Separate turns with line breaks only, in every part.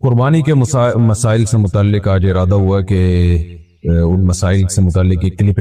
قربانی کے مسائل سے متعلق آج ارادہ ہوا کہ ان مسائل سے متعلق ایک کلپ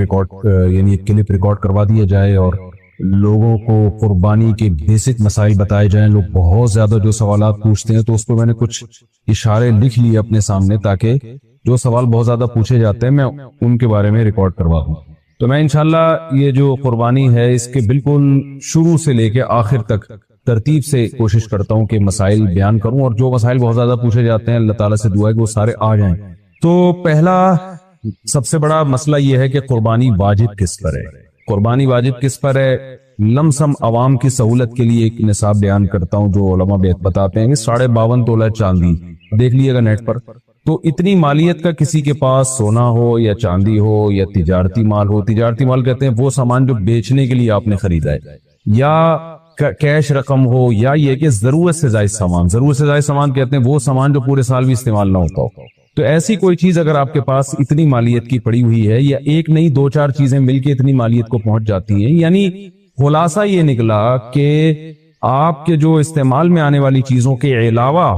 ریکارڈ کروا دیا جائے اور لوگوں کو قربانی کے بیسک مسائل بتائے جائیں. لوگ بہت زیادہ جو سوالات پوچھتے ہیں تو اس پہ میں نے کچھ اشارے لکھ لیے اپنے سامنے تاکہ جو سوال بہت زیادہ پوچھے جاتے ہیں میں ان کے بارے میں ریکارڈ کروا دوں. تو میں انشاءاللہ یہ جو قربانی ہے اس کے بالکل شروع سے لے کے آخر تک ترتیب سے کوشش کرتا ہوں کہ مسائل بیان کروں اور جو مسائل بہت زیادہ پوچھے جاتے ہیں اللہ تعالیٰ سے دعا ہے کہ وہ سارے آ جائیں. تو پہلا سب سے بڑا مسئلہ یہ ہے کہ قربانی واجب کس پر ہے. قربانی واجب کس پر ہے؟ لمسم عوام کی سہولت کے لیے ایک نصاب بیان کرتا ہوں جو علماء بتاتے ہیں کہ 52.5 تولہ چاندی. دیکھ لیے گا نیٹ پر. تو اتنی مالیت کا کسی کے پاس سونا ہو یا چاندی ہو یا تجارتی مال ہو. تجارتی مال کہتے ہیں وہ سامان جو بیچنے کے لیے آپ نے خریدا ہے, یا کیش رقم ہو, یا یہ کہ ضرورت سے زائد سامان. ضرورت سے زائد سامان کہتے ہیں وہ سامان جو پورے سال بھی استعمال نہ ہوتا ہو. تو ایسی کوئی چیز اگر آپ کے پاس اتنی مالیت کی پڑی ہوئی ہے, یا ایک نہیں 2-4 چیزیں مل کے اتنی مالیت کو پہنچ جاتی ہیں, یعنی خلاصہ یہ نکلا کہ آپ کے جو استعمال میں آنے والی چیزوں کے علاوہ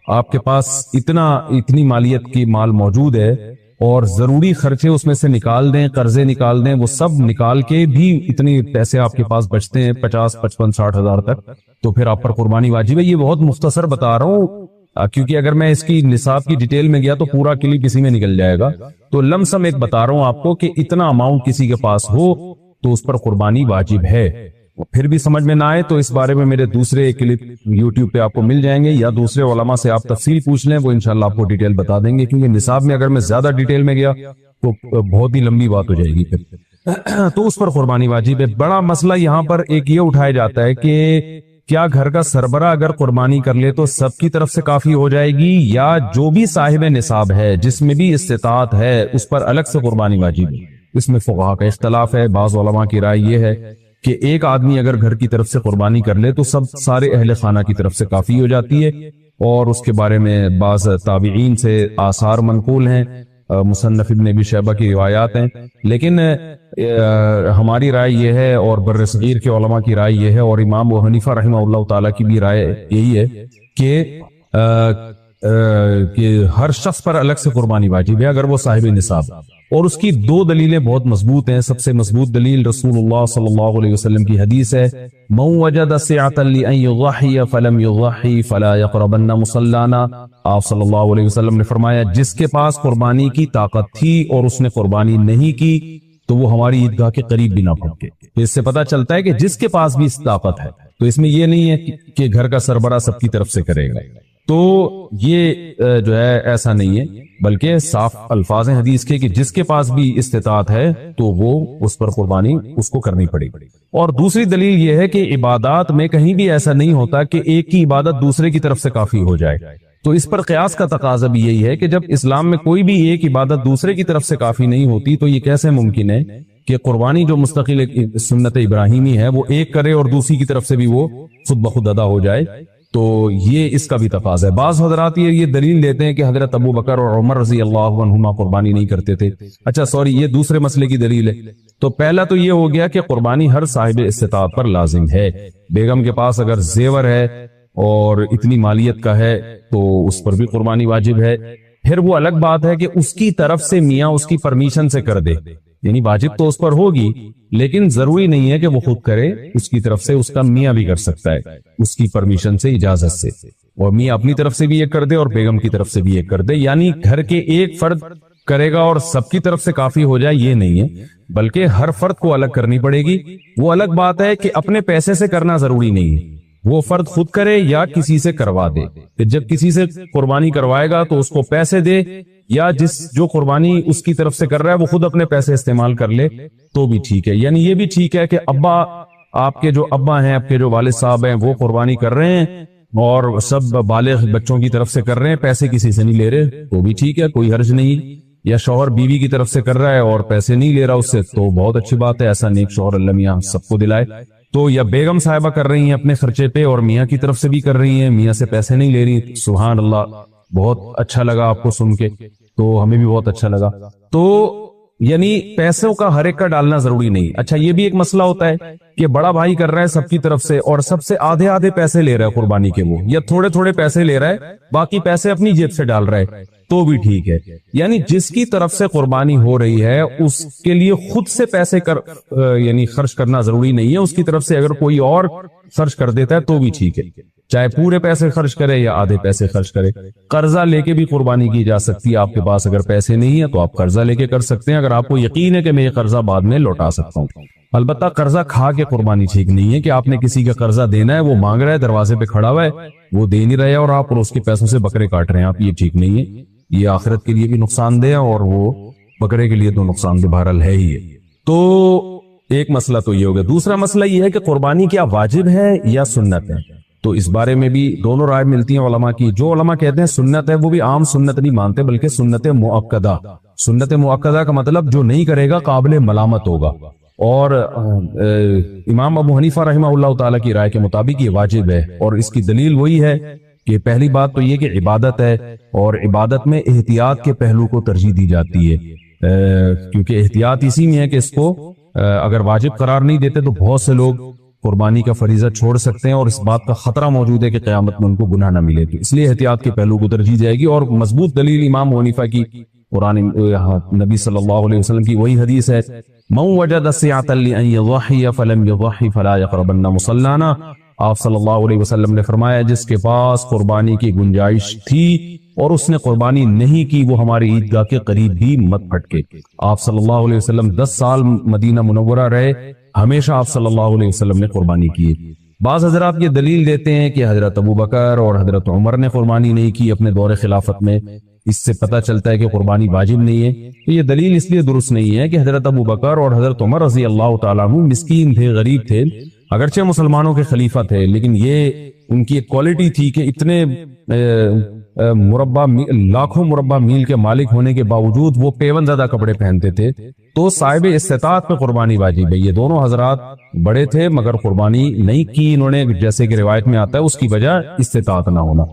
آپ کے پاس اتنی مالیت کی مال موجود ہے اور ضروری خرچے اس میں سے نکال دیں, قرضے نکال دیں, وہ سب نکال کے بھی اتنے پیسے آپ کے پاس بچتے ہیں 50, 55, 60 ہزار تک, تو پھر آپ پر قربانی واجب ہے. یہ بہت مختصر بتا رہا ہوں کیونکہ اگر میں اس کی نصاب کی ڈیٹیل میں گیا تو پورا کلپ اسی میں نکل جائے گا. تو لمسم ایک بتا رہا ہوں آپ کو کہ اتنا اماؤنٹ کسی کے پاس ہو تو اس پر قربانی واجب ہے. پھر بھی سمجھ میں نہ آئے تو اس بارے میں میرے دوسرے کلپ یوٹیوب پہ آپ کو مل جائیں گے, یا دوسرے علماء سے آپ تفصیل پوچھ لیں, وہ انشاءاللہ آپ کو ڈیٹیل بتا دیں گے. کیونکہ نصاب میں اگر میں زیادہ ڈیٹیل میں گیا تو بہت ہی لمبی بات ہو جائے گی پھر. تو اس پر قربانی واجب ہے. بڑا مسئلہ یہاں پر ایک یہ اٹھایا جاتا ہے کہ کیا گھر کا سربراہ اگر قربانی کر لے تو سب کی طرف سے کافی ہو جائے گی, یا جو بھی صاحب نصاب ہے جس میں بھی استطاعت ہے اس پر الگ سے قربانی واجب ہے؟ اس میں فقہا کا اختلاف ہے. بعض علماء کی رائے یہ ہے کہ ایک آدمی اگر گھر کی طرف سے قربانی کر لے تو سارے اہل خانہ کی طرف سے کافی ہو جاتی ہے, اور اس کے بارے میں بعض تابعین سے آثار منقول ہیں, مصنف ابن ابی شیبہ کی روایات ہیں. لیکن ہماری رائے یہ ہے اور بر صغیر کے علماء کی رائے یہ ہے, اور امام ابو حنیفہ رحمہ اللہ تعالیٰ کی بھی رائے یہی ہے کہ ہر شخص پر الگ سے قربانی واجب ہے اگر وہ صاحب نصاب. اور اس کی 2 دلیلیں بہت مضبوط ہیں. سب سے مضبوط دلیل رسول اللہ صلی اللہ علیہ وسلم کی حدیث ہے, من وجد سعة لأن يضحي فلم يضحي فلا يقربن مصلانا. آپ صلی اللہ علیہ وسلم نے فرمایا جس کے پاس قربانی کی طاقت تھی اور اس نے قربانی نہیں کی تو وہ ہماری عیدگاہ کے قریب بھی نہ پہنچے. تو اس سے پتہ چلتا ہے کہ جس کے پاس بھی طاقت ہے, تو اس میں یہ نہیں ہے کہ گھر کا سربراہ سب کی طرف سے کرے گا. تو یہ جو ہے ایسا نہیں ہے, بلکہ صاف الفاظ ہیں حدیث کے کہ جس کے پاس بھی استطاعت ہے تو وہ اس پر قربانی اس کو کرنی پڑے گی. اور دوسری دلیل یہ ہے کہ عبادات میں کہیں بھی ایسا نہیں ہوتا کہ ایک کی عبادت دوسرے کی طرف سے کافی ہو جائے. تو اس پر قیاس کا تقاضا بھی یہی ہے کہ جب اسلام میں کوئی بھی ایک عبادت دوسرے کی طرف سے کافی نہیں ہوتی تو یہ کیسے ممکن ہے کہ قربانی جو مستقل سنت ابراہیمی ہے وہ ایک کرے اور دوسری کی طرف سے بھی وہ خود بخود ادا ہو جائے. تو یہ اس کا بھی تقاضا ہے. بعض حضرات یہ دلیل دیتے ہیں کہ حضرت ابو بکر اور عمر رضی اللہ عنہما قربانی نہیں کرتے تھے. اچھا سوری, یہ دوسرے مسئلے کی دلیل ہے. تو پہلا تو یہ ہو گیا کہ قربانی ہر صاحب استطاعت پر لازم ہے. بیگم کے پاس اگر زیور ہے اور اتنی مالیت کا ہے تو اس پر بھی قربانی واجب ہے. پھر وہ الگ بات ہے کہ اس کی طرف سے میاں اس کی پرمیشن سے کر دے, یعنی واجب تو اس پر ہوگی لیکن ضروری نہیں ہے کہ وہ خود کرے, اس کی طرف سے اس کا میاں بھی کر سکتا ہے اس کی پرمیشن سے, اجازت سے, اور میاں اپنی طرف سے بھی ایک کر دے اور بیگم کی طرف سے بھی ایک کر دے. یعنی گھر کے ایک فرد کرے گا اور سب کی طرف سے کافی ہو جائے یہ نہیں ہے, بلکہ ہر فرد کو الگ کرنی پڑے گی. وہ الگ بات ہے کہ اپنے پیسے سے کرنا ضروری نہیں ہے, وہ فرد خود کرے یا کسی سے کروا دے. پھر جب کسی سے قربانی کروائے گا تو اس کو پیسے دے, یا جو قربانی اس کی طرف سے کر رہا ہے وہ خود اپنے پیسے استعمال کر لے تو بھی ٹھیک ہے. یعنی یہ بھی ٹھیک ہے کہ آپ کے جو ابا ہیں, آپ کے جو والد صاحب ہیں وہ قربانی کر رہے ہیں اور سب بالغ بچوں کی طرف سے کر رہے ہیں, پیسے کسی سے نہیں لے رہے, تو بھی ٹھیک ہے, کوئی حرج نہیں. یا شوہر بیوی کی طرف سے کر رہا ہے اور پیسے نہیں لے رہا اس سے, تو بہت اچھی بات ہے, ایسا نیک شوہر اللہ میاں سب کو دلائے. تو یا بیگم صاحبہ کر رہی ہیں اپنے خرچے پہ اور میاں کی طرف سے بھی کر رہی ہیں, میاں سے پیسے نہیں لے رہی, سبحان اللہ, بہت اچھا لگا آپ کو سن کے, تو ہمیں بھی بہت اچھا لگا. تو یعنی پیسوں کا ہر ایک کا ڈالنا ضروری نہیں. اچھا یہ بھی ایک مسئلہ ہوتا ہے کہ بڑا بھائی کر رہا ہے سب کی طرف سے اور سب سے آدھے آدھے پیسے لے رہا ہے قربانی کے, وہ یا تھوڑے تھوڑے پیسے لے رہا ہے, باقی پیسے اپنی جیب سے ڈال رہا ہے, تو بھی ٹھیک ہے. یعنی جس کی طرف سے قربانی ہو رہی ہے اس کے لیے خود سے پیسے یعنی خرچ کرنا ضروری نہیں ہے. اس کی طرف سے اگر کوئی اور خرچ کر دیتا ہے تو بھی ٹھیک ہے, چاہے پورے پیسے خرچ کرے یا آدھے پیسے خرچ کرے. قرضہ لے کے بھی قربانی کی جا سکتی ہے. آپ کے پاس اگر پیسے نہیں ہیں تو آپ قرضہ لے کے کر سکتے ہیں, اگر آپ کو یقین ہے کہ میں یہ قرضہ بعد میں لوٹا سکتا ہوں. البتہ قرضہ کھا کے قربانی ٹھیک نہیں ہے کہ آپ نے کسی کا قرضہ دینا ہے, وہ مانگ رہا ہے, دروازے پہ کھڑا ہوا ہے, وہ دے نہیں رہے اور آپ اس کے پیسوں سے بکرے کاٹ رہے ہیں آپ, یہ ٹھیک نہیں ہے. یہ آخرت کے لیے بھی نقصان دہ ہے اور وہ بکرے کے لیے تو نقصان دہ بہرحال ہے ہی ہے. تو ایک مسئلہ تو یہ ہوگا. دوسرا مسئلہ یہ ہے کہ قربانی کیا واجب ہے یا سنت ہے, تو اس بارے میں بھی دونوں رائے ملتی ہیں علماء کی. جو علماء کہتے ہیں سنت ہے وہ بھی عام سنت نہیں مانتے بلکہ سنت مؤکدہ. سنت مؤکدہ کا مطلب جو نہیں کرے گا قابل ملامت ہوگا, اور امام ابو حنیفہ رحمہ اللہ تعالی کی رائے کے مطابق یہ واجب ہے. اور اس کی دلیل وہی ہے کہ پہلی بات تو یہ کہ عبادت ہے اور عبادت میں احتیاط کے پہلو کو ترجیح دی جاتی ہے, کیونکہ احتیاط اسی میں ہے کہ اس کو اگر واجب قرار نہیں دیتے تو بہت سے لوگ قربانی کا فریضہ چھوڑ سکتے ہیں اور اس بات کا خطرہ موجود ہے کہ قیامت میں ان کو گناہ نہ ملے. تو اس لیے احتیاط کے پہلو کو ترجیح جائے گی. اور مضبوط دلیل امام ابو حنیفہ کی قرآن نبی صلی اللہ علیہ وسلم کی وہی حدیث ہے, من وجد سعة لأن يضحي فلم يضحي فلا يقربن مصلانا. آپ صلی اللہ علیہ وسلم نے فرمایا جس کے پاس قربانی کی گنجائش تھی اور اس نے قربانی نہیں کی وہ ہماری عیدگاہ کے قریب بھی مت پھٹکے. آپ صلی اللہ علیہ وسلم 10 سال مدینہ منورہ رہے, ہمیشہ آپ صلی اللہ علیہ وسلم نے قربانی کی. بعض حضرات یہ دلیل دیتے ہیں کہ حضرت ابو بکر اور حضرت عمر نے قربانی نہیں کی اپنے دور خلافت میں, اس سے پتہ چلتا ہے کہ قربانی واجب نہیں ہے. تو یہ دلیل اس لیے درست نہیں ہے کہ حضرت ابو بکر اور حضرت عمر رضی اللہ تعالیٰ عنہ مسکین تھے, غریب تھے, اگرچہ مسلمانوں کے خلیفہ تھے, لیکن یہ ان کی ایک کوالٹی تھی کہ اتنے لاکھوں مربع میل کے مالک ہونے کے باوجود وہ پیون زدہ کپڑے پہنتے تھے. تو صاحب استطاعت پہ قربانی واجب ہے. یہ دونوں حضرات بڑے تھے مگر قربانی نہیں کی انہوں نے, جیسے کہ روایت میں آتا ہے اس کی وجہ استطاعت نہ ہونا.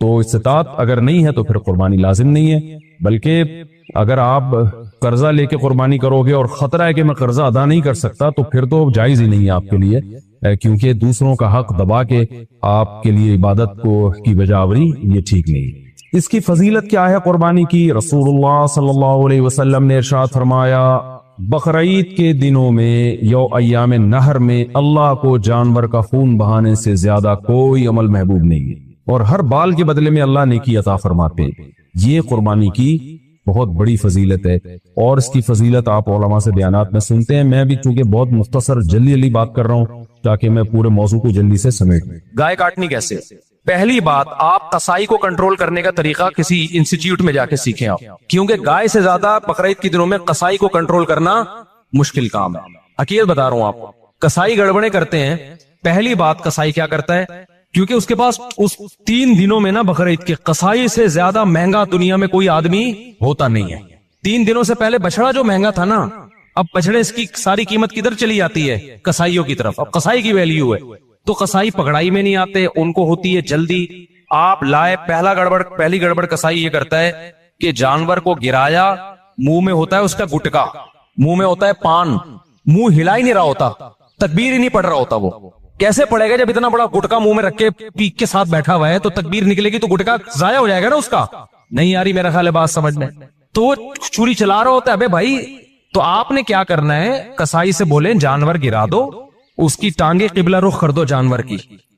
تو استطاعت اگر نہیں ہے تو پھر قربانی لازم نہیں ہے, بلکہ اگر آپ قرضہ لے کے قربانی کرو گے اور خطرہ ہے کہ میں قرضہ ادا نہیں کر سکتا تو پھر تو جائز ہی نہیں ہے آپ کے لیے, کیونکہ دوسروں کا حق دبا کے آپ کے لیے عبادت کو کی وجہ آوری یہ ٹھیک نہیں. اس کی فضیلت کیا ہے قربانی کی؟ رسول اللہ صلی اللہ علیہ وسلم نے ارشاد فرمایا بقرعید کے دنوں میں یو ایام نہر میں اللہ کو جانور کا خون بہانے سے زیادہ کوئی عمل محبوب نہیں ہے, اور ہر بال کے بدلے میں اللہ نیکی عطا فرماتے ہیں. یہ قربانی کی بہت بڑی فضیلت ہے, اور اس کی فضیلت آپ علماء سے بیانات میں سنتے ہیں. میں بھی چونکہ بہت مختصر جلدی بات کر رہا ہوں تاکہ میں پورے موضوع کو جلدی سے سمیٹ لوں.
گائے کاٹنی کیسے؟ پہلی بات, آپ قصائی کو کنٹرول کرنے کا طریقہ کسی انسٹیٹیوٹ میں جا کے سیکھیں آپ, کیونکہ گائے سے زیادہ بقرعید کے دنوں میں قصائی کو کنٹرول کرنا مشکل کام ہے. حقیقت بتا رہا ہوں آپ کو, قصائی گڑبڑیں کرتے ہیں. پہلی بات, قصائی کیا کرتا ہے, کیونکہ اس کے پاس اس 3 دنوں میں نا بقرعید کے قصائی سے زیادہ مہنگا دنیا میں کوئی آدمی ہوتا نہیں ہے. 3 دنوں سے پہلے بچڑا جو مہنگا تھا نا, اب بچڑے اس کی ساری قیمت کدھر چلی جاتی ہے؟ قصائیوں کی طرف. اب قصائی کی ویلیو ہے, تو قصائی پکڑائی میں نہیں آتے, ان کو ہوتی ہے جلدی. آپ لائے, پہلی گڑبڑ قصائی یہ کرتا ہے کہ جانور کو گرایا, منہ میں ہوتا ہے اس کا گٹکا, منہ میں ہوتا ہے پان, منہ ہلا ہی نہیں رہا ہوتا, تکبیر ہی نہیں پڑھ رہا ہوتا. وہ کیسے پڑے گا جب اتنا بڑا گٹکا منہ میں رکھ کے پیک کے ساتھ بیٹھا ہوا ہے؟ تو تکبیر نکلے گی تو گٹکا ضائع ہو جائے گا نا اس کا. نہیں آ رہی میرا خیال ہے بات سمجھ میں. تو وہ چھری چلا رہا ہوتا ہے. ابے بھائی, تو آپ نے کیا کرنا ہے, قصائی سے بولیں جانور گرا دو, اس کی ٹانگیں قبلہ رخ کر دو. جانور کی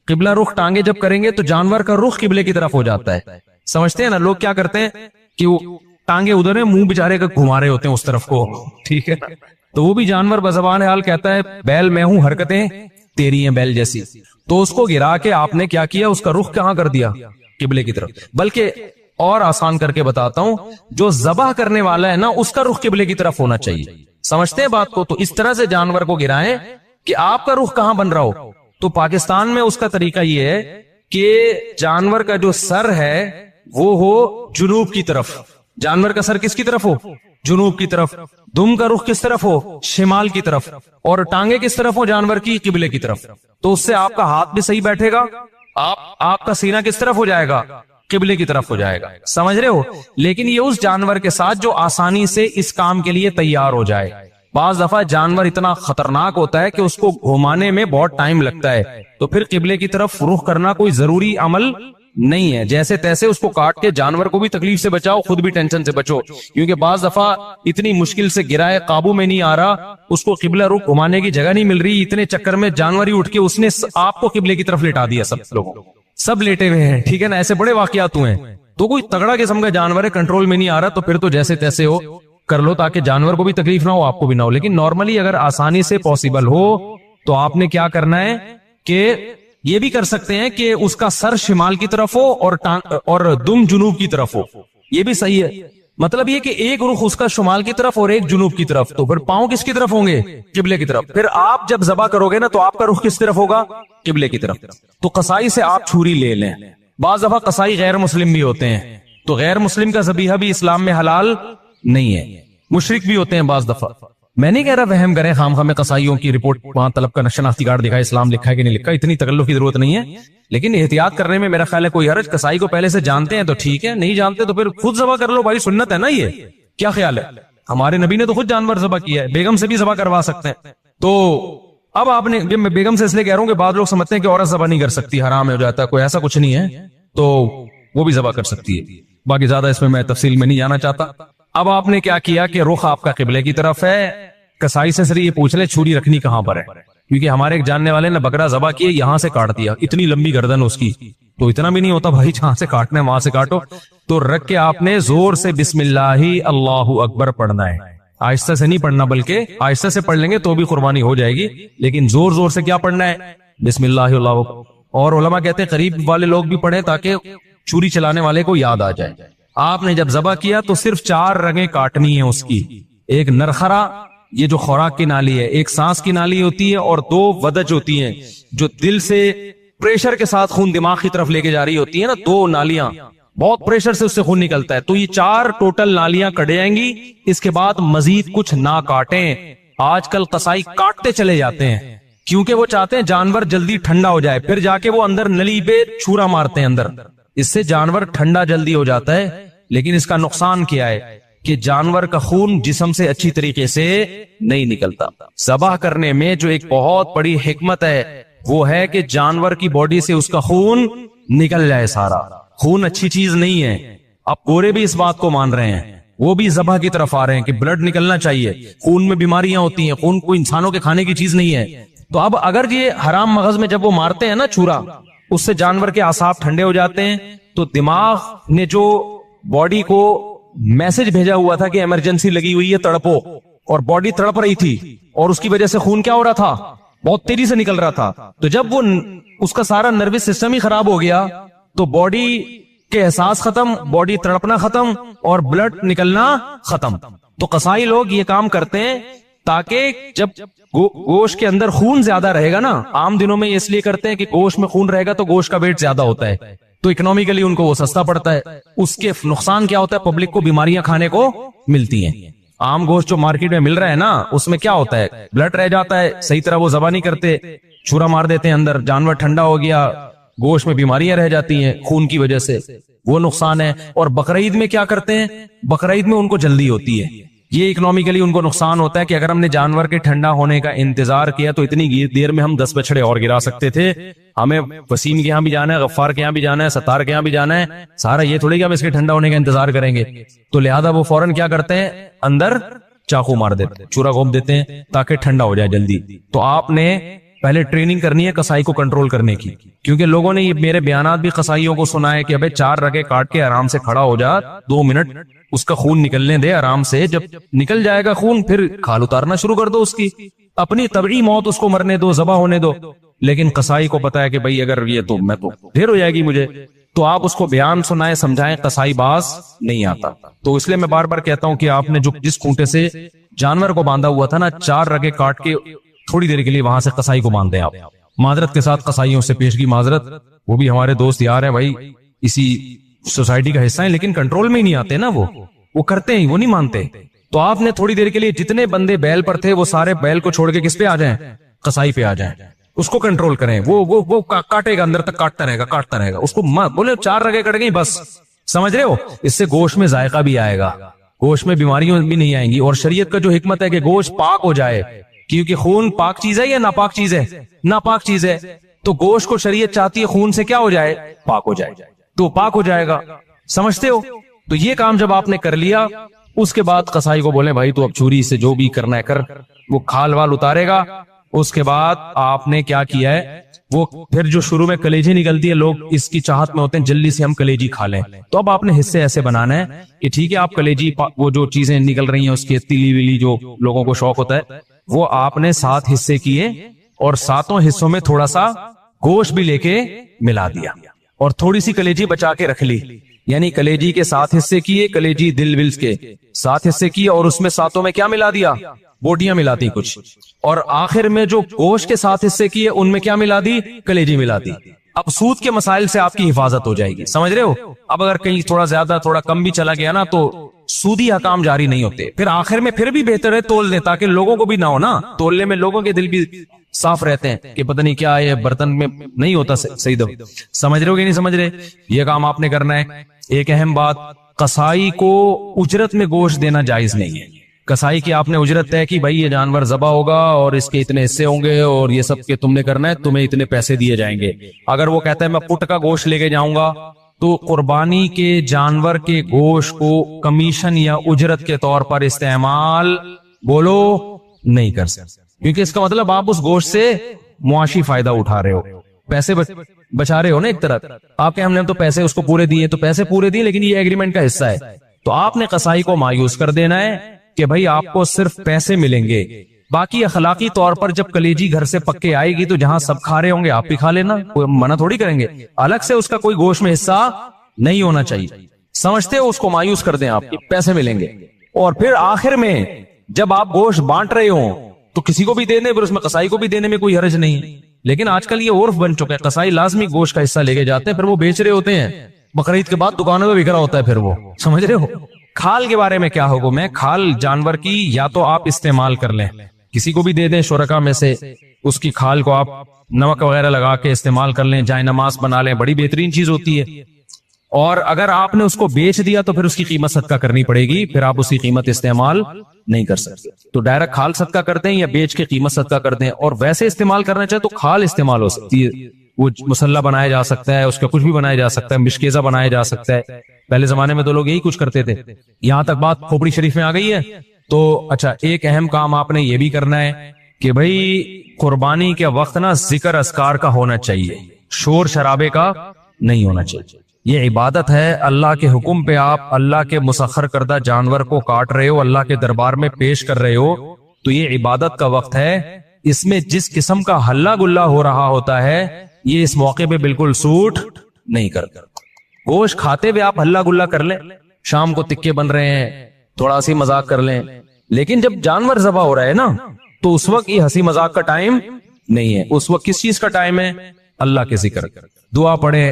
قبلہ رخ ٹانگیں جب کریں گے تو جانور کا رخ قبلے کی طرف ہو جاتا ہے. سمجھتے ہیں نا لوگ کیا کرتے ہیں کہ وہ ٹانگیں ادھر ہیں, منہ بیچارے کا گھما رہے ہوتے ہیں اس طرف کو, ٹھیک ہے. تو وہ بھی جانور بزبان حال کہتا ہے بیل میں ہوں, حرکتیں تیری ہیں بیل جیسی. تو اس کو گرا کے آپ نے کیا کیا, اس کا رخ کہاں کر دیا؟ قبلے کی طرف. بلکہ اور آسان کر کے بتاتا ہوں, جو ذبح کرنے والا ہے نا اس کا رخ قبلے کی طرف ہونا چاہیے. سمجھتے ہیں بات کو؟ تو اس طرح سے جانور کو گرائیں کہ آپ کا رخ کہاں بن رہا ہو. تو پاکستان میں اس کا طریقہ یہ ہے کہ جانور کا جو سر ہے وہ ہو جنوب کی طرف. جانور کا سر کس کی طرف ہو؟ جنوب کی طرف. دم کا رخ کس طرف ہو؟ شمال کی طرف. اور ٹانگیں کس طرف ہو جانور کی؟ قبلے کی طرف. تو اس سے آپ کا ہاتھ بھی صحیح بیٹھے گا, آپ کا سینہ کس طرف ہو جائے گا؟ قبلے کی طرف ہو جائے گا. سمجھ رہے ہو؟ لیکن یہ اس جانور کے ساتھ جو آسانی سے اس کام کے لیے تیار ہو جائے. بعض دفعہ جانور اتنا خطرناک ہوتا ہے کہ اس کو گھمانے میں بہت ٹائم لگتا ہے, تو پھر قبلے کی طرف رخ کرنا کوئی ضروری عمل نہیں ہے. جیسے تیسے اس کو کاٹ کے جانور کو بھی تکلیف سے بچاؤ, خود بھی ٹینشن سے بچو, کیونکہ بعض دفعہ اتنی مشکل سے گرا ہے, قابو میں نہیں آ رہا, اس کو قبلہ رخ گھمانے کی جگہ نہیں مل رہی, اتنے چکر میں جانور ہی اٹھ کے اس نے آپ کو قبلے کی طرف لٹا دیا. سب لوگوں سب لیٹے ہوئے ہیں, ٹھیک ہے نا, ایسے بڑے واقعات ہوئے ہیں. تو کوئی تگڑا قسم کا جانور ہے, کنٹرول میں نہیں آ رہا, تو پھر تو جیسے تیسے ہو کر لو تاکہ جانور کو بھی تکلیف نہ ہو, آپ کو بھی نہ ہو. لیکن نارملی اگر آسانی سے پاسبل ہو تو آپ نے کیا کرنا ہے کہ یہ بھی کر سکتے ہیں کہ اس کا سر شمال کی طرف ہو اور دم جنوب کی طرف ہو, یہ بھی صحیح ہے. مطلب یہ کہ ایک رخ اس کا شمال کی طرف اور ایک جنوب کی طرف, تو پھر پاؤں کس کی طرف ہوں گے؟ قبلے کی طرف. پھر آپ جب ذبح کرو گے نا تو آپ کا رخ کس طرف ہوگا؟ قبلے کی طرف. تو قصائی سے آپ چھری لے لیں. بعض دفعہ قصائی غیر مسلم بھی ہوتے ہیں, تو غیر مسلم کا ذبیحہ بھی اسلام میں حلال نہیں ہے, مشرک بھی ہوتے ہیں بعض دفعہ. میں نہیں کہہ رہا وہم کریں خام خواہ میں قصائیوں کی رپورٹ وہاں طلب کا شناختی کارڈ دکھائے, اسلام لکھا ہے کہ نہیں لکھا, اتنی تکلف کی ضرورت نہیں ہے. لیکن احتیاط کرنے میں میرا خیال ہے کوئی حرج. قصائی کو پہلے سے جانتے ہیں تو ٹھیک ہے, نہیں جانتے تو پھر خود ذبح کر لو بھائی, سنت ہے نا یہ. کیا خیال ہے؟ ہمارے نبی نے تو خود جانور ذبح کیا ہے, بیگم سے بھی ذبح کروا سکتے ہیں. تو اب آپ نے, میں بیگم سے اس لیے کہہ رہا ہوں کہ بعض لوگ سمجھتے ہیں کہ عورت ذبح نہیں کر سکتی, حرام ہو جاتا ہے, کوئی ایسا کچھ نہیں ہے, تو وہ بھی ذبح کر سکتی ہے. باقی زیادہ اس میں تفصیل میں نہیں جانا چاہتا. اب آپ نے کیا کیا کہ رخ آپ کا قبلے کی طرف ہے. کسائی سے صرف یہ پوچھ لے چھری رکھنی کہاں پر ہے, کیونکہ ہمارے ایک جاننے والے نے بکرا ذبح کیے, یہاں سے کاٹ دیا, اتنی لمبی گردن اس کی, تو اتنا بھی نہیں ہوتا بھائی, جہاں سے کاٹنا ہے وہاں سے کاٹو. تو رکھ کے آپ نے زور سے بسم اللہ اللہ اکبر پڑھنا ہے. آہستہ سے نہیں پڑھنا, بلکہ آہستہ سے پڑھ لیں گے تو بھی قربانی ہو جائے گی, لیکن زور زور سے کیا پڑھنا ہے؟ بسم اللہ اللہ. اور علماء کہتے ہیں قریب والے لوگ بھی پڑھیں تاکہ چھری چلانے والے کو یاد آ جائے. آپ نے جب ذبح کیا تو صرف 4 رگیں کاٹنی ہیں اس کی. ایک نرخرا, یہ جو خوراک کی نالی ہے, ایک سانس کی نالی ہوتی ہے, اور 2 ودج ہوتی ہیں جو دل سے پریشر کے ساتھ خون دماغ کی طرف لے کے جا رہی ہوتی ہے نا, 2 نالیاں, بہت پریشر سے اس سے خون نکلتا ہے. تو یہ 4 ٹوٹل نالیاں کٹ جائیں گی. اس کے بعد مزید کچھ نہ کاٹیں. آج کل قصائی کاٹتے چلے جاتے ہیں کیونکہ وہ چاہتے ہیں جانور جلدی ٹھنڈا ہو جائے, پھر جا کے وہ اندر نلی پہ چھورا مارتے ہیں اندر, اس سے جانور ٹھنڈا جلدی ہو جاتا ہے. لیکن اس کا نقصان کیا ہے کہ جانور کا خون جسم سے اچھی طریقے سے نہیں نکلتا. ذبح کرنے میں جو ایک بہت بڑی حکمت ہے وہ ہے کہ جانور کی باڈی سے اس کا خون نکل جائے سارا. خون اچھی چیز نہیں ہے. اب گورے بھی اس بات کو مان رہے ہیں, وہ بھی ذبح کی طرف آ رہے ہیں کہ بلڈ نکلنا چاہیے, خون میں بیماریاں ہوتی ہیں, خون کوئی انسانوں کے کھانے کی چیز نہیں ہے. تو اب اگر یہ حرام مغز میں جب وہ مارتے ہیں نا چھورا, اس سے جانور کے اعصاب ٹھنڈے ہو جاتے ہیں, تو دماغ نے جو باڈی کو میسج بھیجا ہوا تھا کہ ایمرجنسی لگی ہوئی ہے, تڑپو, اور باڈی تڑپ رہی تھی, اور اس کی وجہ سے خون کیا ہو رہا تھا؟ بہت تیزی سے نکل رہا تھا. تو جب وہ اس کا سارا نروس سسٹم ہی خراب ہو گیا تو باڈی کے احساس ختم, باڈی تڑپنا ختم, اور بلڈ نکلنا ختم. تو قصائی لوگ یہ کام کرتے ہیں تاکہ جب گوشت کے اندر خون زیادہ رہے گا نا, عام دنوں میں اس لیے کرتے ہیں کہ گوشت میں خون رہے گا تو گوشت کا ویٹ زیادہ ہوتا ہے, تو اکنامیکلی ان کو وہ سستا پڑتا ہے. اس کے نقصان کیا ہوتا ہے؟ پبلک کو بیماریاں کھانے کو ملتی ہیں. عام گوشت جو مارکیٹ میں مل رہا ہے نا, اس میں کیا ہوتا ہے؟ بلڈ رہ جاتا ہے, صحیح طرح وہ ذبح نہیں کرتے, چھرا مار دیتے ہیں اندر, جانور ٹھنڈا ہو گیا, گوشت میں بیماریاں رہ جاتی ہیں خون کی وجہ سے, وہ نقصان ہے. اور بقرعید میں کیا کرتے ہیں؟ بقرعید میں ان کو جلدی ہوتی ہے, یہ اکنامیکلی ان کو نقصان ہوتا ہے کہ اگر ہم نے جانور کے ٹھنڈا ہونے کا انتظار کیا تو اتنی دیر میں ہم 10 بچڑے اور گرا سکتے تھے. ہمیں وسیم کے یہاں بھی جانا ہے, غفار کے یہاں بھی جانا ہے, ستار کے یہاں بھی جانا ہے, سارا یہ تھوڑی کہ ہم اس کے ٹھنڈا ہونے کا انتظار کریں گے. تو لہذا وہ فوراً کیا کرتے ہیں؟ اندر چاقو مار دیتے, چورا گھوم دیتے ہیں تاکہ ٹھنڈا ہو جائے جلدی. تو آپ نے پہلے ٹریننگ کرنی ہے قصائی کو کنٹرول کرنے کی, کیونکہ لوگوں نے یہ میرے بیانات بھی قصائیوں کو سنا ہے کہ ابے 4 رگے کاٹ کے آرام سے کھڑا ہو جا, 2 منٹ اس کا خون نکلنے دے آرام سے, جب نکل جائے گا خون پھر کھال اتارنا شروع کر دو, اس کی اپنی طبعی موت اس کو مرنے دو, ذبح ہونے دو. لیکن قصائی کو پتا ہے کہ بھائی اگر یہ تو میں تو دیر ہو جائے گی مجھے, تو آپ اس کو بیان سنائیں, سمجھائیں, قصائی باز نہیں آتا. تو اس لیے میں بار بار کہتا ہوں کہ آپ نے جو جس کھونٹے سے جانور کو باندھا ہوا تھا نا, 4 رگے کاٹ کے تھوڑی دیر کے لیے وہاں سے قصائی کو باندھ دیں آپ. معذرت کے ساتھ قصائیوں سے پیشگی معذرت, وہ بھی ہمارے دوست یار ہیں بھائی, اسی سوسائٹی کا حصہ ہیں, لیکن کنٹرول میں ہی نہیں آتے نا, وہ کرتے ہیں, وہ نہیں مانتے. تو آپ نے تھوڑی دیر کے لیے جتنے بندے بیل پر تھے وہ سارے بیل کو چھوڑ کے کس پہ آ جائیں؟ قصائی پہ آ جائیں. اس کو کنٹرول کریں. وہ کاٹے گا, اندر تک کاٹتا رہے گا, اس کو بولے 4 رگیں کٹ گئی بس. سمجھ رہے ہو, اس سے گوشت میں ذائقہ بھی آئے گا, گوشت میں بیماریاں بھی نہیں آئیں گی. اور شریعت کا جو حکمت ہے کہ گوشت پاک ہو جائے, کیونکہ خون پاک چیز ہے یا ناپاک چیز ہے؟ ناپاک چیز ہے. تو گوشت کو شریعت چاہتی ہے خون سے کیا ہو جائے؟ پاک ہو جائے, تو پاک ہو جائے گا. سمجھتے ہو؟ تو یہ کام جب آپ نے کر لیا, اس کے بعد قصائی کو بولیں بھائی تو اب چھری سے جو بھی کرنا ہے کر. وہ کھال وال اتارے گا. اس کے بعد آپ نے کیا کیا ہے, وہ پھر جو شروع میں کلیجی نکلتی ہے, لوگ اس کی چاہت میں ہوتے ہیں جلدی سے ہم کلیجی کھا لیں. تو اب آپ نے حصے ایسے بنانا ہے کہ ٹھیک ہے آپ کلیجی, وہ جو چیزیں نکل رہی ہیں اس کی تیلی ویلی جو لوگوں کو شوق ہوتا ہے, وہ آپ نے 7 حصے کیے اور 7 حصوں میں تھوڑا سا گوشت بھی لے کے ملا دیا اور تھوڑی سی کلیجی بچا کے رکھ لی. یعنی کلیجی کے 7 حصے کیے, کلیجی دل ولز کے 7 حصے کیے, اور اس میں 7 میں کیا ملا دیا؟ بوٹیاں ملاتی کچھ. اور آخر میں جو گوشت کے 7 حصے کیے ان میں کیا ملا دی؟ کلیجی ملا دی. اب سود کے مسائل سے آپ کی حفاظت ہو جائے گی. سمجھ رہے ہو؟ اب اگر کہیں تھوڑا زیادہ تھوڑا کم بھی چلا گیا نا تو سودی حکام جاری نہیں ہوتے. پھر آخر میں پھر بھی بہتر ہے تول دیں, تاکہ لوگوں کو بھی نہ ہو نا, تولنے میں لوگوں کے دل بھی صاف رہتے ہیں کہ پتہ نہیں کیا یہ برتن میں نہیں ہوتا صحیح دو. سمجھ رہے ہو کہ نہیں سمجھ رہے؟ یہ کام آپ نے کرنا ہے. ایک اہم بات, قصائی کو اجرت میں گوشت دینا جائز نہیں ہے. قصائی کی آپ نے اجرت طے کی, بھائی یہ جانور ذبح ہوگا اور اس کے اتنے حصے ہوں گے اور یہ سب کے تم نے کرنا ہے, تمہیں اتنے پیسے دیے جائیں گے. اگر وہ کہتا ہے میں پٹ کا گوشت لے کے جاؤں گا, تو قربانی کے جانور کے گوشت کو کمیشن یا اجرت کے طور پر استعمال بولو نہیں کر سکتے, کیونکہ اس کا مطلب آپ اس گوشت سے معاشی فائدہ اٹھا رہے ہو, پیسے بچا رہے ہو نا. ایک طرح آپ کے ہم نے تو پیسے اس کو پورے دیے, تو پیسے پورے دیے لیکن یہ ایگریمنٹ کا حصہ ہے. تو آپ نے قصائی کو مایوس کر دینا ہے کہ بھائی آپ کو صرف پیسے ملیں گے, باقی اخلاقی طور پر جب کلیجی گھر سے پکے آئے گی تو جہاں سب کھا رہے ہوں گے آپ بھی کھا لینا, کوئی منع تھوڑی کریں گے. الگ سے اس کا کوئی گوشت میں حصہ نہیں ہونا چاہیے. سمجھتے ہو؟ اس کو مایوس کر دیں, آپ کے پیسے ملیں گے. اور پھر آخر میں جب آپ گوشت بانٹ رہے ہوں تو کسی کو بھی دے دیں, پھر اس میں قصائی کو بھی دینے میں کوئی حرج نہیں ہے. لیکن آج کل یہ عرف بن چکا ہے, قصائی لازمی گوشت کا حصہ لے کے جاتے ہیں, پھر وہ بیچ رہے ہوتے ہیں, بقرعید کے بعد دکانوں میں بک رہا ہوتا ہے پھر وہ. سمجھ رہے ہو؟ کھال کے بارے میں کیا حکم ہے؟ کھال جانور کی یا تو آپ استعمال کر لیں, کسی کو بھی دے دیں شرکا میں سے, اس کی کھال کو آپ نمک وغیرہ لگا کے استعمال کر لیں, جائے نماز بنا لیں, بڑی بہترین چیز ہوتی ہے. اور اگر آپ نے اس کو بیچ دیا تو پھر اس کی قیمت صدقہ کرنی پڑے گی, پھر آپ اس کی قیمت استعمال نہیں کر سکتے. تو ڈائریکٹ کھال صدقہ کرتے ہیں یا بیچ کے قیمت صدقہ کرتے ہیں. اور ویسے استعمال کرنا چاہے تو کھال استعمال ہو سکتی ہے, وہ مسلح بنایا جا سکتا ہے, اس کا کچھ بھی بنایا جا سکتا ہے, مشکیزہ بنایا جا سکتا ہے. پہلے زمانے میں تو لوگ یہی کچھ کرتے تھے. یہاں تک بات کھوپڑی شریف میں آ گئی ہے. تو اچھا, ایک اہم کام آپ نے یہ بھی کرنا ہے کہ بھائی قربانی کے وقت نا ذکر اذکار کا ہونا چاہیے, شور شرابے کا نہیں ہونا چاہیے. یہ عبادت ہے, اللہ کے حکم پہ آپ اللہ کے مسخر کردہ جانور کو کاٹ رہے ہو, اللہ کے دربار میں پیش کر رہے ہو, تو یہ عبادت کا وقت ہے. اس میں جس قسم کا ہلہ گلہ ہو رہا ہوتا ہے یہ اس موقع پہ بالکل سوٹ نہیں کرتا. گوشت کھاتے ہوئے آپ ہلہ گلہ کر لیں, شام کو تکے بن رہے ہیں, تھوڑا سی مذاق کر لیں, لیکن جب جانور ذبح ہو رہا ہے نا تو اس وقت یہ ہنسی مذاق کا ٹائم نہیں ہے. اس وقت کس چیز کا ٹائم ہے؟ اللہ کے ذکر. دعا پڑھے,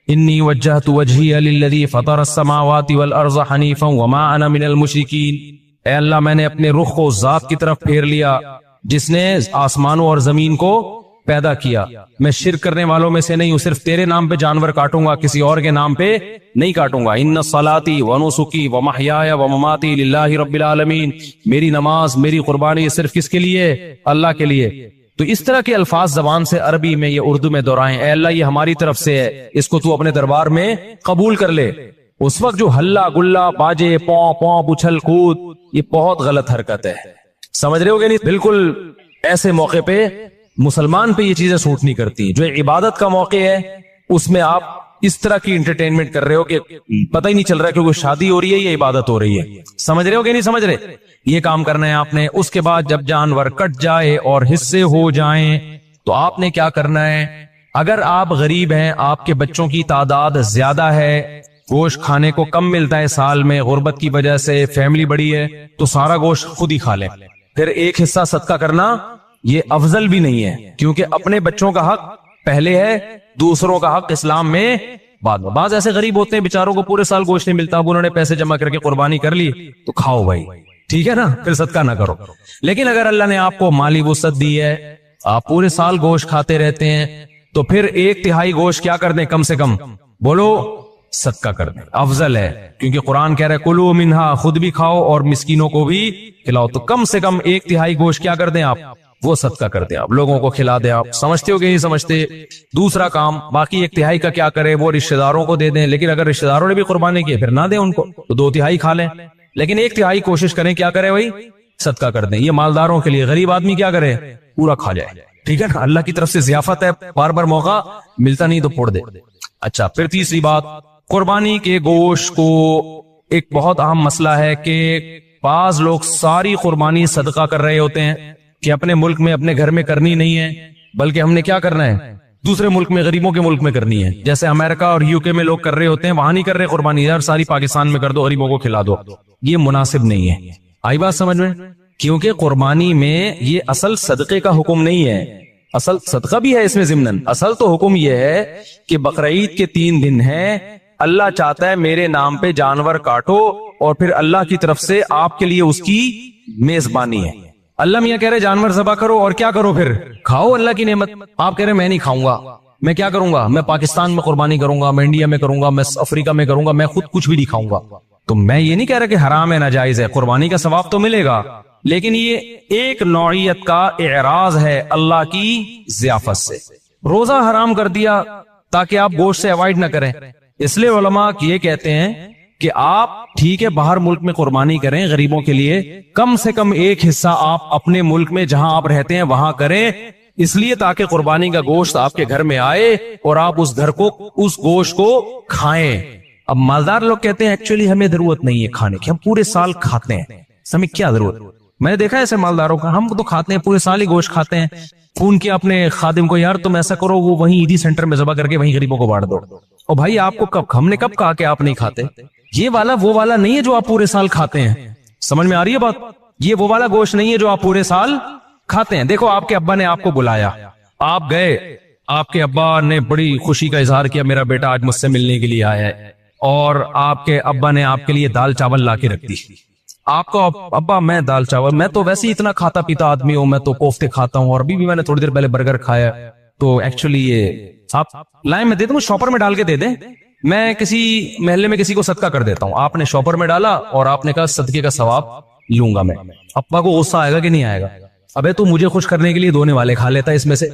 انی وجہت وجہی للذی فطر السماوات والارض حنیفا وما انا من المشرکین. اے اللہ میں نے اپنے رخ کو ذات کی طرف پھیر لیا جس نے آسمانوں اور زمین کو پیدا کیا, میں شرک کرنے والوں میں سے نہیں ہوں. صرف تیرے نام پہ جانور کاٹوں گا, کسی اور کے نام پہ نہیں کاٹوں گا. ان صلاتی ونسکی ومحیای ومماتی للہ رب العالمین. میری نماز, میری قربانی صرف کس کے لیے؟ اللہ کے لیے. تو اس طرح کے الفاظ زبان سے عربی میں یا اردو میں دہرائیں, اے اللہ یہ ہماری طرف سے ہے, اس کو تو اپنے دربار میں قبول کر لے. اس وقت جو ہلہ گلہ, باجے, پاؤں پاؤں, اچھل کود, یہ بہت غلط حرکت ہے. سمجھ رہے ہو کہ نہیں؟ بالکل ایسے موقع پہ مسلمان پہ یہ چیزیں سوٹ نہیں کرتی. جو عبادت کا موقع ہے اس میں آپ اس طرح کی انٹرٹینمنٹ کر رہے ہو کہ پتہ ہی نہیں چل رہا کہ کوئی شادی ہو رہی ہے یا عبادت ہو رہی ہے. سمجھ رہے ہو کہ نہیں سمجھ رہے؟ یہ کام کرنا ہے آپ نے. اس کے بعد جب جانور کٹ جائے اور حصے ہو جائیں تو آپ نے کیا کرنا ہے؟ اگر آپ غریب ہیں, آپ کے بچوں کی تعداد زیادہ ہے, گوشت کھانے کو کم ملتا ہے سال میں غربت کی وجہ سے, فیملی بڑی ہے, تو سارا گوشت خود ہی کھا لیں. پھر ایک حصہ صدقہ کرنا یہ افضل بھی نہیں ہے, کیونکہ اپنے بچوں کا حق پہلے ہے, دوسروں کا حق اسلام میں بعد میں. بعض ایسے غریب ہوتے ہیں بیچاروں کو پورے سال گوشت نہیں ملتا, اب انہوں نے پیسے جمع کر کے قربانی کر لی تو کھاؤ بھائی, ٹھیک ہے نا, پھر صدقہ نہ کرو. لیکن اگر اللہ نے آپ کو مالی وسعت دی ہے آپ پورے سال گوشت کھاتے رہتے ہیں تو پھر 1/3 گوشت کیا کر دیں کم سے کم, بولو صدقہ کر دیں, افضل ہے, کیونکہ قرآن کہہ رہا ہے کلو منہا, خود بھی کھاؤ اور مسکینوں کو بھی کھلاؤ. تو کم سے کم 1/3 گوشت کیا کر دیں آپ, وہ صدقہ کر دیں, آپ لوگوں کو کھلا دیں. آپ سمجھتے ہو کہ نہیں سمجھتے؟ دوسرا کام, باقی 1/3 کا کیا کرے, وہ رشتہ داروں کو دے دیں, لیکن اگر رشتہ داروں نے بھی قربانی کی پھر نہ دیں ان کو, تو 2/3 کھا لیں, لیکن 1/3 کوشش کریں کیا کرے بھائی, صدقہ کر دیں. یہ مالداروں کے لیے, غریب آدمی کیا کرے, پورا کھا جائے. ٹھیک ہے نا, اللہ کی طرف سے ضیافت ہے, بار بار موقع ملتا نہیں تو پھوڑ دے. اچھا, پھر تیسری بات, قربانی کے گوشت کو ایک بہت اہم مسئلہ ہے کہ بعض لوگ ساری قربانی صدقہ کر رہے ہوتے ہیں کہ اپنے ملک میں اپنے گھر میں کرنی نہیں ہے, بلکہ ہم نے کیا کرنا ہے, دوسرے ملک میں, غریبوں کے ملک میں کرنی ہے. جیسے امریکہ اور UK میں لوگ کر رہے ہوتے ہیں, وہاں نہیں کر رہے قربانی, یار ساری پاکستان میں کر دو, غریبوں کو کھلا دو. یہ مناسب نہیں ہے. آئی بات سمجھ میں؟ کیونکہ قربانی میں یہ اصل صدقے کا حکم نہیں ہے, اصل صدقہ بھی ہے اس میں ضمناً, اصل تو حکم یہ ہے کہ بقرعید کے 3 دن ہیں, اللہ چاہتا ہے میرے نام پہ جانور کاٹو اور پھر اللہ کی طرف سے آپ کے لیے اس کی میزبانی ہے. اللہ میاں کہہ رہے جانور ذبح کرو اور کیا کرو, پھر کھاؤ اللہ کی نعمت. آپ کہہ رہے میں نہیں کھاؤں گا, میں کیا کروں گا, میں پاکستان میں قربانی کروں گا, میں انڈیا میں کروں گا, میں افریقہ میں کروں گا, میں خود کچھ بھی نہیں کھاؤں گا. تو میں یہ نہیں کہہ رہا کہ حرام ہے, ناجائز ہے, قربانی کا ثواب تو ملے گا, لیکن یہ ایک نوعیت کا اعراض ہے اللہ کی ضیافت سے. روزہ حرام کر دیا تاکہ آپ گوشت سے اوائڈ نہ کریں. اس لیے علماء یہ کہتے ہیں کہ آپ ٹھیک ہے باہر ملک میں قربانی کریں غریبوں کے لیے, کم سے کم ایک حصہ آپ اپنے ملک میں جہاں آپ رہتے ہیں وہاں کریں, اس لیے تاکہ قربانی کا گوشت آپ کے گھر میں آئے اور آپ اس گھر کو, اس گوشت کو کھائیں. اب مالدار لوگ کہتے ہیں ایکچولی ہمیں ضرورت نہیں ہے کھانے کی, ہم پورے سال کھاتے ہیں, ہمیں کیا ضرورت. میں نے دیکھا ایسے مالداروں کا, ہم تو کھاتے ہیں پورے سال ہی گوشت کھاتے ہیں. فون کیا اپنے خادم کو, یار تم ایسا کرو وہ وہیں عیدی سینٹر میں ذبح کر کے وہیں غریبوں کو بانٹ دو. اور بھائی آپ کو کب, ہم نے کب کہا کہ آپ نہیں کھاتے؟ یہ والا وہ والا نہیں ہے جو آپ پورے سال کھاتے ہیں. سمجھ میں آ رہی ہے بات؟ یہ وہ والا گوشت نہیں ہے جو آپ پورے سال کھاتے ہیں. دیکھو آپ کے ابا نے آپ کو بلایا, آپ گئے, آپ کے ابا نے بڑی خوشی کا اظہار کیا میرا بیٹا آج مجھ سے ملنے کے لیے آیا ہے, اور آپ کے ابا نے آپ کے لیے دال چاول لا کے رکھ دی. آپ کو ابا میں دال چاول, میں تو ویسے ہی اتنا کھاتا پیتا آدمی ہوں, میں تو کوفتے کھاتا ہوں, اور ابھی بھی میں نے تھوڑی دیر پہلے برگر کھایا, تو ایکچولی یہ آپ لائن میں دے دوں, شاپر میں ڈال کے دے دیں, میں کسی محلے میں کسی کو صدقہ کر دیتا ہوں. آپ نے شاپر میں ڈالا اور آپ نے کہا صدقے کا ثواب لوں گا میں. ابا کو غصہ آئے گا کہ نہیں آئے گا؟ ابے تو مجھے خوش کرنے کے لیے دھونے والے کھا لیتا ہے اس میں سے,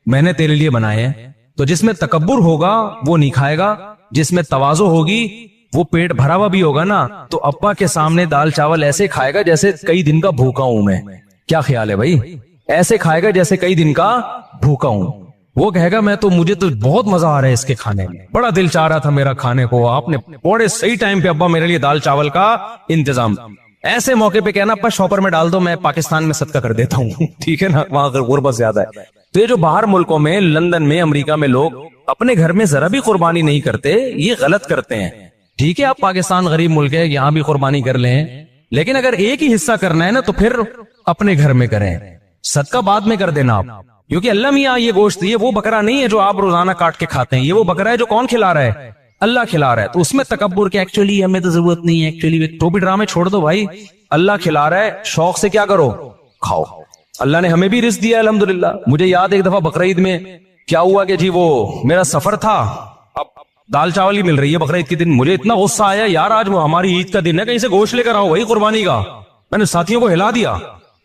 میں نے تیرے لیے بنائے ہیں. تو جس میں تکبر ہوگا وہ نہیں کھائے گا, جس میں تواضع ہوگی وہ پیٹ بھرا ہوا بھی ہوگا نا, تو ابا کے سامنے دال چاول ایسے کھائے گا جیسے کئی دن کا بھوکا ہوں میں. کیا خیال ہے بھائی؟ ایسے کھائے گا جیسے کئی دن کا بھوکا ہوں. وہ کہے گا میں تو, مجھے تو بہت مزہ آ رہا ہے اس کے کھانے میں, بڑا دل چاہ رہا تھا میرا کھانے کو, آپ نے بڑے صحیح ٹائم پہ ابا میرے لیے دال چاول کا انتظام. ایسے موقع پہ کہنا ابا شاپر میں ڈال دو, میں پاکستان میں صدقہ کر دیتا ہوں. ٹھیک ہے نا, وہاں غربت زیادہ ہے. تو یہ جو باہر ملکوں میں, لندن میں, امریکہ میں لوگ اپنے گھر میں ذرا بھی قربانی نہیں کرتے, یہ غلط کرتے ہیں. ٹھیک ہے آپ پاکستان غریب ملک ہے, یہاں بھی قربانی کر لیں, لیکن اگر ایک ہی حصہ کرنا ہے نا تو پھر اپنے گھر میں کریں, صدقہ بعد میں کر دینا آپ. کیونکہ اللہ میاں یہ گوشت, یہ وہ بکرا نہیں ہے جو آپ روزانہ کاٹ کے کھاتے ہیں, یہ وہ بکرا ہے جو کون کھلا رہا ہے, اللہ کھلا رہا ہے. تو اس میں تکبر کے ایکچولی ہمیں تو ضرورت نہیں ہے, ایکچولی ٹوپی ڈرامے چھوڑ دو بھائی, اللہ کھلا رہا ہے, شوق سے کیا کرو, کھاؤ. اللہ نے ہمیں بھی رزق دیا الحمدللہ. مجھے یاد ایک دفعہ بقرعید میں کیا ہوا کہ جی وہ میرا سفر تھا, اب دال چاول ہی مل رہی ہے بقرعید کے دن, مجھے اتنا غصہ آیا, یار آج ہماری عید کا دن ہے, کہیں سے گوشت لے کر آؤ بھائی قربانی کا. میں نے ساتھیوں کو ہلا دیا,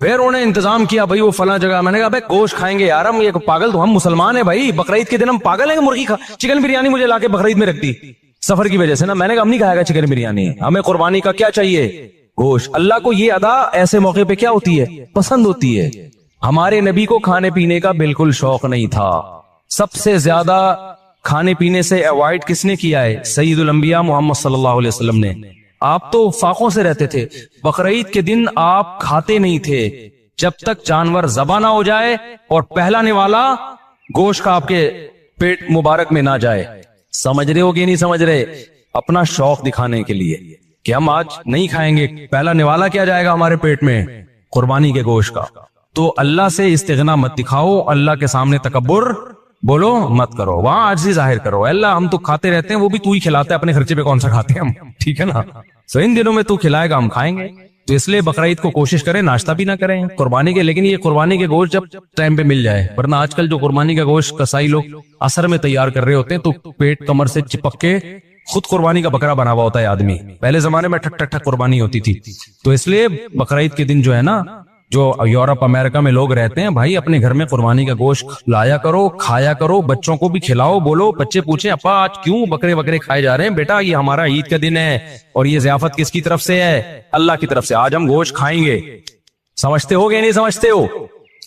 پھر انہوں نے انتظام کیا بھائی وہ فلاں جگہ. میں نے کہا بھائی گوشت کھائیں گے یار, ہم یہ پاگل, تو ہم مسلمان ہیں بھائی, بقرعید کے دن ہم پاگل ہیں کہ مرغی چکن بریانی مجھے لا کے بقرعید میں رکھ دی سفر کی وجہ سے نا. میں نے کہا ہم نہیں کھائے گا چکن بریانی, ہمیں قربانی کا کیا چاہیے, گوشت. اللہ کو یہ ادا ایسے موقع پہ کیا ہوتی ہے, پسند ہوتی ہے. ہمارے نبی کو کھانے پینے کا بالکل شوق نہیں تھا. سب سے زیادہ کھانے پینے سے اوائڈ کس نے کیا ہے, سید الانبیاء محمد صلی اللہ علیہ وسلم نے. آپ تو فاقوں سے رہتے تھے, بقرعید کے دن آپ کھاتے نہیں تھے جب تک جانور ذبح نہ ہو جائے اور پہلا نوالا گوشت کا آپ کے پیٹ مبارک میں نہ جائے. سمجھ رہے ہو کہ نہیں سمجھ رہے؟ اپنا شوق دکھانے کے لیے کہ ہم آج نہیں کھائیں گے, پہلا نوالا کیا جائے گا ہمارے پیٹ میں, قربانی کے گوشت کا. تو اللہ سے استغنا مت دکھاؤ, اللہ کے سامنے تکبر بولو مت کرو, وہاں عاجزی ظاہر کرو. اللہ ہم تو کھاتے رہتے ہیں, وہ بھی تو ہی کھلاتے ہیں, اپنے خرچے پہ کون سا کھاتے ہیں ہم, ٹھیک ہے نا. سو ان دنوں میں تو کھلائے گا ہم کھائیں گے. تو اس لیے بقرعید کو کوشش کریں ناشتہ بھی نہ کریں قربانی کے، لیکن یہ قربانی کے گوشت جب ٹائم پہ مل جائے، ورنہ آج کل جو قربانی کا گوشت کسائی لوگ عصر میں تیار کر رہے ہوتے ہیں تو پیٹ کمر سے چپک کے خود قربانی کا بکرا بنا ہوا ہوتا ہے آدمی. پہلے زمانے میں ٹھک ٹھک ٹھک قربانی ہوتی تھی. تو اس لیے بقرعید کے دن جو ہے نا، جو یورپ امریکہ میں لوگ رہتے ہیں، بھائی اپنے گھر میں قربانی کا گوشت لایا کرو، کھایا کرو، بچوں کو بھی کھلاؤ. بولو، بچے پوچھیں ابا آج کیوں بکرے کھائے جا رہے ہیں؟ بیٹا یہ ہمارا عید کا دن ہے اور یہ ضیافت کس کی طرف سے ہے؟ اللہ کی طرف سے. آج ہم گوشت کھائیں گے. سمجھتے ہو کہ نہیں سمجھتے ہو؟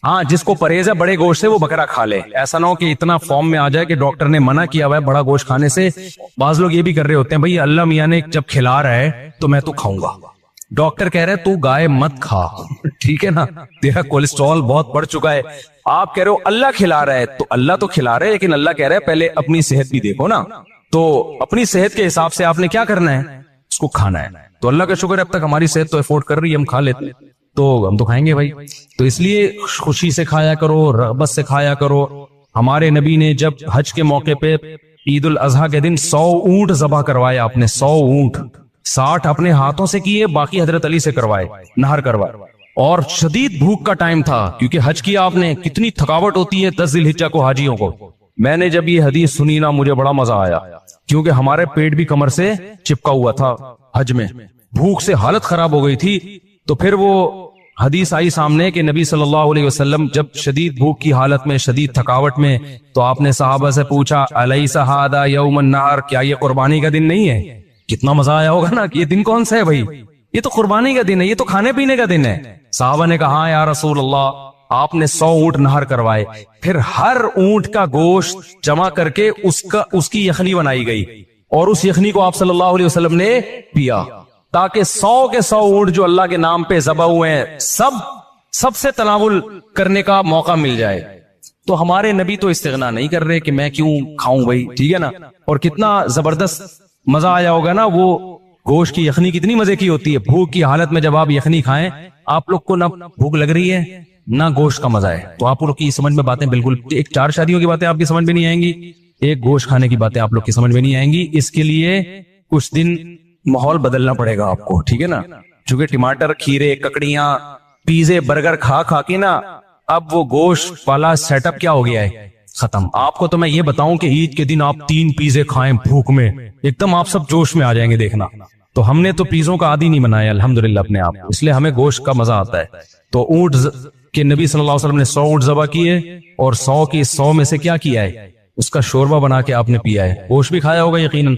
ہاں، جس کو پرہیز ہے بڑے گوشت سے وہ بکرا کھا لے. ایسا نہ ہو کہ اتنا فارم میں آ جائے کہ ڈاکٹر نے منع کیا ہوا ہے بڑا گوشت کھانے سے. بعض لوگ یہ بھی کر رہے ہوتے ہیں، بھائی اللہ میاں نے جب کھلا رہا ہے تو میں تو کھاؤں گا. ڈاکٹر کہہ رہے تو گائے مت کھا، ٹھیک ہے نا، تیرا کولیسٹرول بہت بڑھ چکا ہے. آپ کہہ رہے ہو اللہ کھلا رہا ہے، تو اللہ تو کھلا رہا ہے، لیکن اللہ کہہ رہا ہے پہلے اپنی صحت بھی دیکھو نا. تو اپنی صحت کے حساب سے آپ نے کیا کرنا ہے؟ اس کو کھانا ہے. تو اللہ کا شکر ہے اب تک ہماری صحت تو افورڈ کر رہی ہے، ہم کھا لیتے ہیں، تو ہم تو کھائیں گے بھائی. تو اس لیے خوشی سے کھایا کرو، رغبت سے کھایا کرو. ہمارے نبی نے جب حج کے موقع پہ عید الاضحیٰ کے دن 100 اونٹ ذبح کروائے. آپ نے 100 اونٹ، 60 اپنے ہاتھوں سے کیے، باقی حضرت علی سے کروائے، نہر کروائے. اور شدید بھوک کا ٹائم تھا کیونکہ حج کیا آپ نے. کتنی تھکاوٹ ہوتی ہے 10 ذی الحجہ کو حاجیوں کو. میں نے جب یہ حدیث سنی نا مجھے بڑا مزہ آیا، کیونکہ ہمارے پیٹ بھی کمر سے چپکا ہوا تھا حج میں، بھوک سے حالت خراب ہو گئی تھی. تو پھر وہ حدیث آئی سامنے کہ نبی صلی اللہ علیہ وسلم جب شدید بھوک کی حالت میں، شدید تھکاوٹ میں، تو آپ نے صحابہ سے پوچھا الیس ھذا یوم النحر، کیا یہ قربانی کا دن نہیں ہے؟ کتنا مزہ آیا ہوگا نا کہ یہ دن کون سا ہے بھائی؟ یہ تو قربانی کا دن ہے، یہ تو کھانے پینے کا دن ہے. صحابہ نے کہا ہاں یا رسول اللہ. آپ نے 100 اونٹ نہر کروائے، پھر ہر اونٹ کا گوشت جمع کر کے اس کی یخنی بنائی گئی، اور اس یخنی کو آپ صلی اللہ علیہ وسلم نے پیا، تاکہ 100 کے 100 اونٹ جو اللہ کے نام پہ ذبح ہوئے ہیں سب سے تناول کرنے کا موقع مل جائے. تو ہمارے نبی تو استغنا نہیں کر رہے کہ میں کیوں کھاؤں بھائی، ٹھیک ہے نا. اور کتنا زبردست مزہ آیا ہوگا نا. وہ گوشت کی یخنی کتنی مزے کی ہوتی ہے. بھوک کی حالت میں جب آپ یخنی کھائیں، آپ لوگ کو نہ بھوک لگ رہی ہے نہ گوشت کا مزہ ہے، تو آپ لوگ کی سمجھ میں باتیں بالکل، ایک 4 شادیوں کی باتیں آپ کی سمجھ میں نہیں آئیں گی، ایک گوشت کھانے کی باتیں آپ لوگ کی سمجھ میں نہیں آئیں گی. اس کے لیے کچھ دن ماحول بدلنا پڑے گا آپ کو، ٹھیک ہے نا. چونکہ ٹماٹر، کھیرے، ککڑیاں، پیزے، برگر کھا کے نا اب وہ گوشت والا سیٹ اپ کیا ہو گیا ہے، ختم. آپ کو تو میں یہ بتاؤں کہ عید کے دن آپ 3 پیزے کھائیں بھوک میں، ایک دم آپ سب جوش میں آ جائیں گے دیکھنا. تو ہم نے تو پیزوں کا عادی نہیں بنایا الحمدللہ اپنے آپ، اس لیے ہمیں گوشت کا مزہ آتا ہے. تو اونٹ کہ نبی صلی اللہ علیہ وسلم نے 100 اونٹ ذبح کیے، اور 100 کی 100 میں سے کیا کیا ہے، اس کا شوربہ بنا کے آپ نے پیا ہے. گوشت بھی کھایا ہوگا یقیناً.